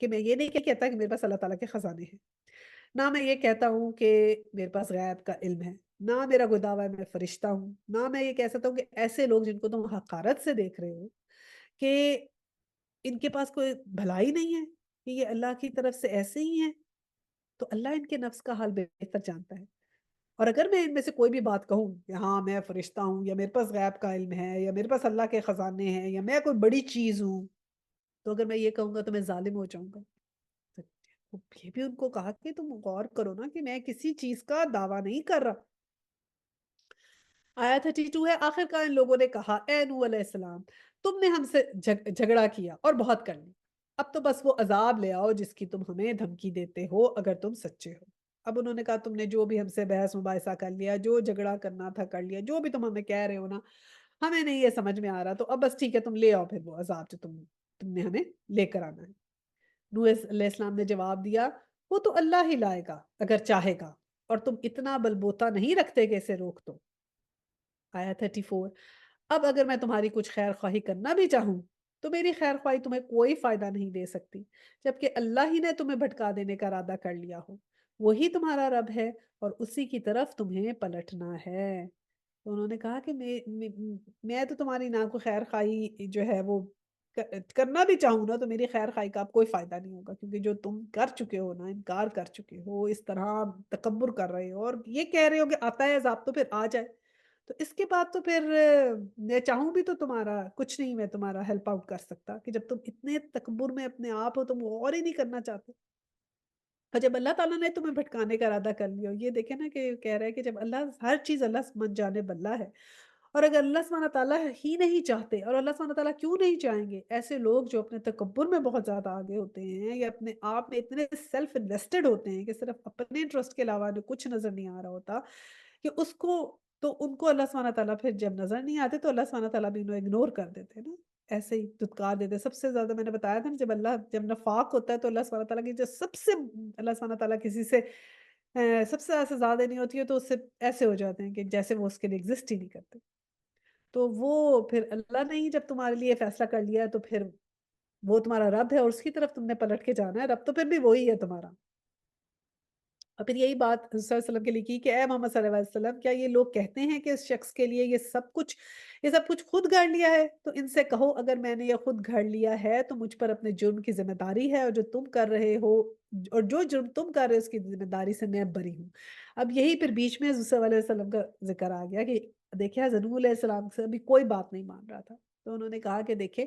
کہ میں یہ نہیں کہتا کہ میرے پاس اللہ تعالیٰ کے خزانے ہیں، نہ میں یہ کہتا ہوں کہ میرے پاس غیب کا علم ہے، نہ میرا کوئی دعویٰ ہے میں فرشتہ ہوں، نہ میں یہ کہہ سکتا ہوں کہ ایسے لوگ جن کو تم حقارت سے دیکھ رہے ہو کہ ان کے پاس کوئی بھلائی نہیں ہے، کہ یہ اللہ کی طرف سے ایسے ہی ہیں، تو اللہ ان کے نفس کا حال بہتر جانتا ہے، اور اگر میں ان میں سے کوئی بھی بات کہوں کہ ہاں میں فرشتہ ہوں یا میرے پاس غیب کا علم ہے یا میرے پاس اللہ کے خزانے ہیں یا میں کوئی بڑی چیز ہوں، تو اگر میں یہ کہوں گا تو میں ظالم ہو جاؤں گا، یہ بھی ان کو کہا کہ تم غور کرو نا کہ میں کسی چیز کا دعویٰ نہیں کر رہا۔ آیا 32 ہے، آخر کار ان لوگوں نے کہا اے نوح علیہ السلام تم نے ہم سے جھگڑا کیا اور بہت کر لی، اب تو بس وہ عذاب لے آؤ جس کی تم ہمیں دھمکی دیتے ہو اگر تم سچے ہو۔ اب انہوں نے کہا تم نے جو بھی ہم سے بحث مباحثہ کر لیا، جو جھگڑا کرنا تھا کر لیا، جو بھی تم ہمیں کہہ رہے ہو نا ہمیں نہیں یہ سمجھ میں آ رہا، تو اب بس ٹھیک ہے تم لے آؤ پھر وہ عذاب جو تم نے ہمیں لے کر آنا ہے۔ نوح علیہ السلام نے جواب دیا وہ تو اللہ ہی لائے گا اگر چاہے گا، اور تم اتنا بلبوتا نہیں رکھتے کہ اسے روک دو۔ آیا 34، اب اگر میں تمہاری کچھ خیر خواہی کرنا بھی چاہوں تو میری خیر خواہی تمہیں کوئی فائدہ نہیں دے سکتی، جبکہ اللہ ہی نے تمہیں بھٹکا دینے کا ارادہ کر لیا ہو، وہی تمہارا رب ہے اور اسی کی طرف تمہیں پلٹنا ہے۔ تو انہوں نے کہا کہ میں تو تمہاری نہ کو خیر خواہی جو ہے وہ کرنا بھی چاہوں نا تو میری خیر خواہی کا اب کوئی فائدہ نہیں ہوگا، کیونکہ جو تم کر چکے ہو نا، انکار کر چکے ہو، اس طرح تکبر کر رہے ہو اور یہ کہہ رہے ہو کہ آتا ہے عذاب تو پھر آ جائے، تو اس کے بعد تو پھر میں چاہوں بھی تو تمہارا کچھ نہیں، میں تمہارا ہیلپ آؤٹ کر سکتا، کہ جب تم اتنے تکبر میں اپنے آپ ہو تم اور ہی نہیں کرنا چاہتے۔ اور جب اللہ تعالیٰ نے تمہیں بھٹکانے کا ارادہ کر لیا، یہ دیکھیں نا کہ کہہ رہا ہے کہ جب اللہ ہر چیز اللہ سمجھ جانب اللہ ہے، اور اگر اللہ سبحانہ تعالیٰ ہی نہیں چاہتے، اور اللہ سبحانہ تعالیٰ کیوں نہیں چاہیں گے، ایسے لوگ جو اپنے تکبر میں بہت زیادہ آگے ہوتے ہیں یا اپنے آپ میں اتنے سیلف انویسٹڈ ہوتے ہیں کہ صرف اپنے انٹرسٹ کے علاوہ انہیں کچھ نظر نہیں آ رہا ہوتا، کہ اس کو تو ان کو اللہ سبحانہ تعالیٰ پھر جب نظر نہیں آتے تو اللہ سبحانہ تعالیٰ بھی انہیں اگنور کر دیتے ہیں نا، ایسے ہی دھتکار دیتے ہیں۔ سب سے زیادہ میں نے بتایا تھا نا، جب نفاق ہوتا ہے تو اللہ سبحانہ تعالیٰ کی جو سب سے اللہ سبحانہ تعالیٰ کسی سے سب سے ایسے زیادہ نہیں ہوتی ہے تو اس سے ایسے ہو جاتے ہیں کہ جیسے وہ اس کے لیے ایگزسٹ ہی نہیں کرتے۔ تو وہ پھر اللہ نے ہی جب تمہارے لیے فیصلہ کر لیا ہے تو پھر وہ تمہارا رب ہے اور اس کی طرف تم نے پلٹ کے جانا ہے، رب تو پھر بھی وہی ہے تمہارا۔ اور پھر یہی بات حضرت صلی اللہ علیہ وسلم کے لیے کی کہ اے محمد صلی اللہ علیہ وسلم کیا یہ لوگ کہتے ہیں کہ اس شخص کے لیے یہ سب کچھ خود گھڑ لیا ہے؟ تو ان سے کہو اگر میں نے یہ خود گھڑ لیا ہے تو مجھ پر اپنے جرم کی ذمہ داری ہے، اور جو جرم تم کر رہے ہو اس کی ذمہ داری سے میں بری ہوں۔ اب یہی پھر بیچ میں حضرت صلی اللہ علیہ وسلم کا ذکر آ گیا کہ دیکھیں حضرت نوح علیہ السلام سے ابھی کوئی بات نہیں مان رہا تھا، تو انہوں نے کہا کہ دیکھیں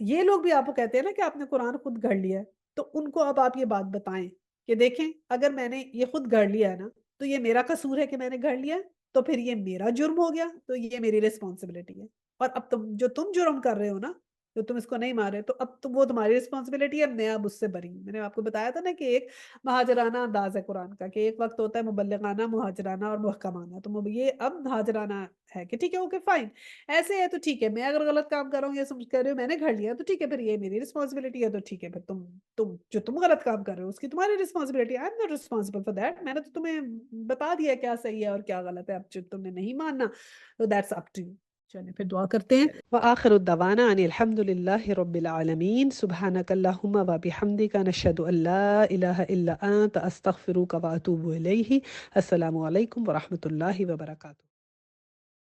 یہ لوگ بھی آپ کو کہتے ہیں نا کہ آپ نے قرآن خود گھڑ لیا ہے، تو ان کو اب آپ یہ بات بتائیں کہ دیکھیں اگر میں نے یہ خود گھڑ لیا ہے نا تو یہ میرا قصور ہے کہ میں نے گھڑ لیا ہے، تو پھر یہ میرا جرم ہو گیا، تو یہ میری رسپانسبلٹی ہے، اور اب تم جرم کر رہے ہو نا، جو تم اس کو نہیں مارے تو اب وہ تمہاری رسپانسبلٹی ہے، میں اب اس سے بری ہوں۔ میں نے آپ کو بتایا تھا نا کہ ایک مہاجرانہ انداز ہے قرآن کا، کہ ایک وقت ہوتا ہے مبلغانہ، مہاجرانہ اور محکمانہ، تو یہ اب مہاجرانہ ہے کہ ٹھیک ہے اوکے فائن، ایسے ہے تو ٹھیک ہے، میں اگر غلط کام کر رہا ہوں یہ سمجھ کر رہے ہو میں نے گھڑ لیا تو ٹھیک ہے، پھر یہ میری رسپانسبلٹی ہے، تو ٹھیک ہے پھر تم غلط کام کر رہے ہو اس کی تمہاری responsibility, I am not responsible for that, میں نے تو تمہیں بتا دیا کیا صحیح ہے اور کیا غلط ہے، اب جو تم نے نہیں ماننا تو دیٹس اپ ٹو یو۔ چلیں پھر دعا کرتے ہیں۔ وآخر الدعوانا ان الحمد للہ رب العالمین، سبحانک اللہم و بحمدک، نشہد ان لا الہ الا انت، استغفرک و اتوب الیہ۔ السلام علیکم ورحمۃ اللہ وبرکاتہ۔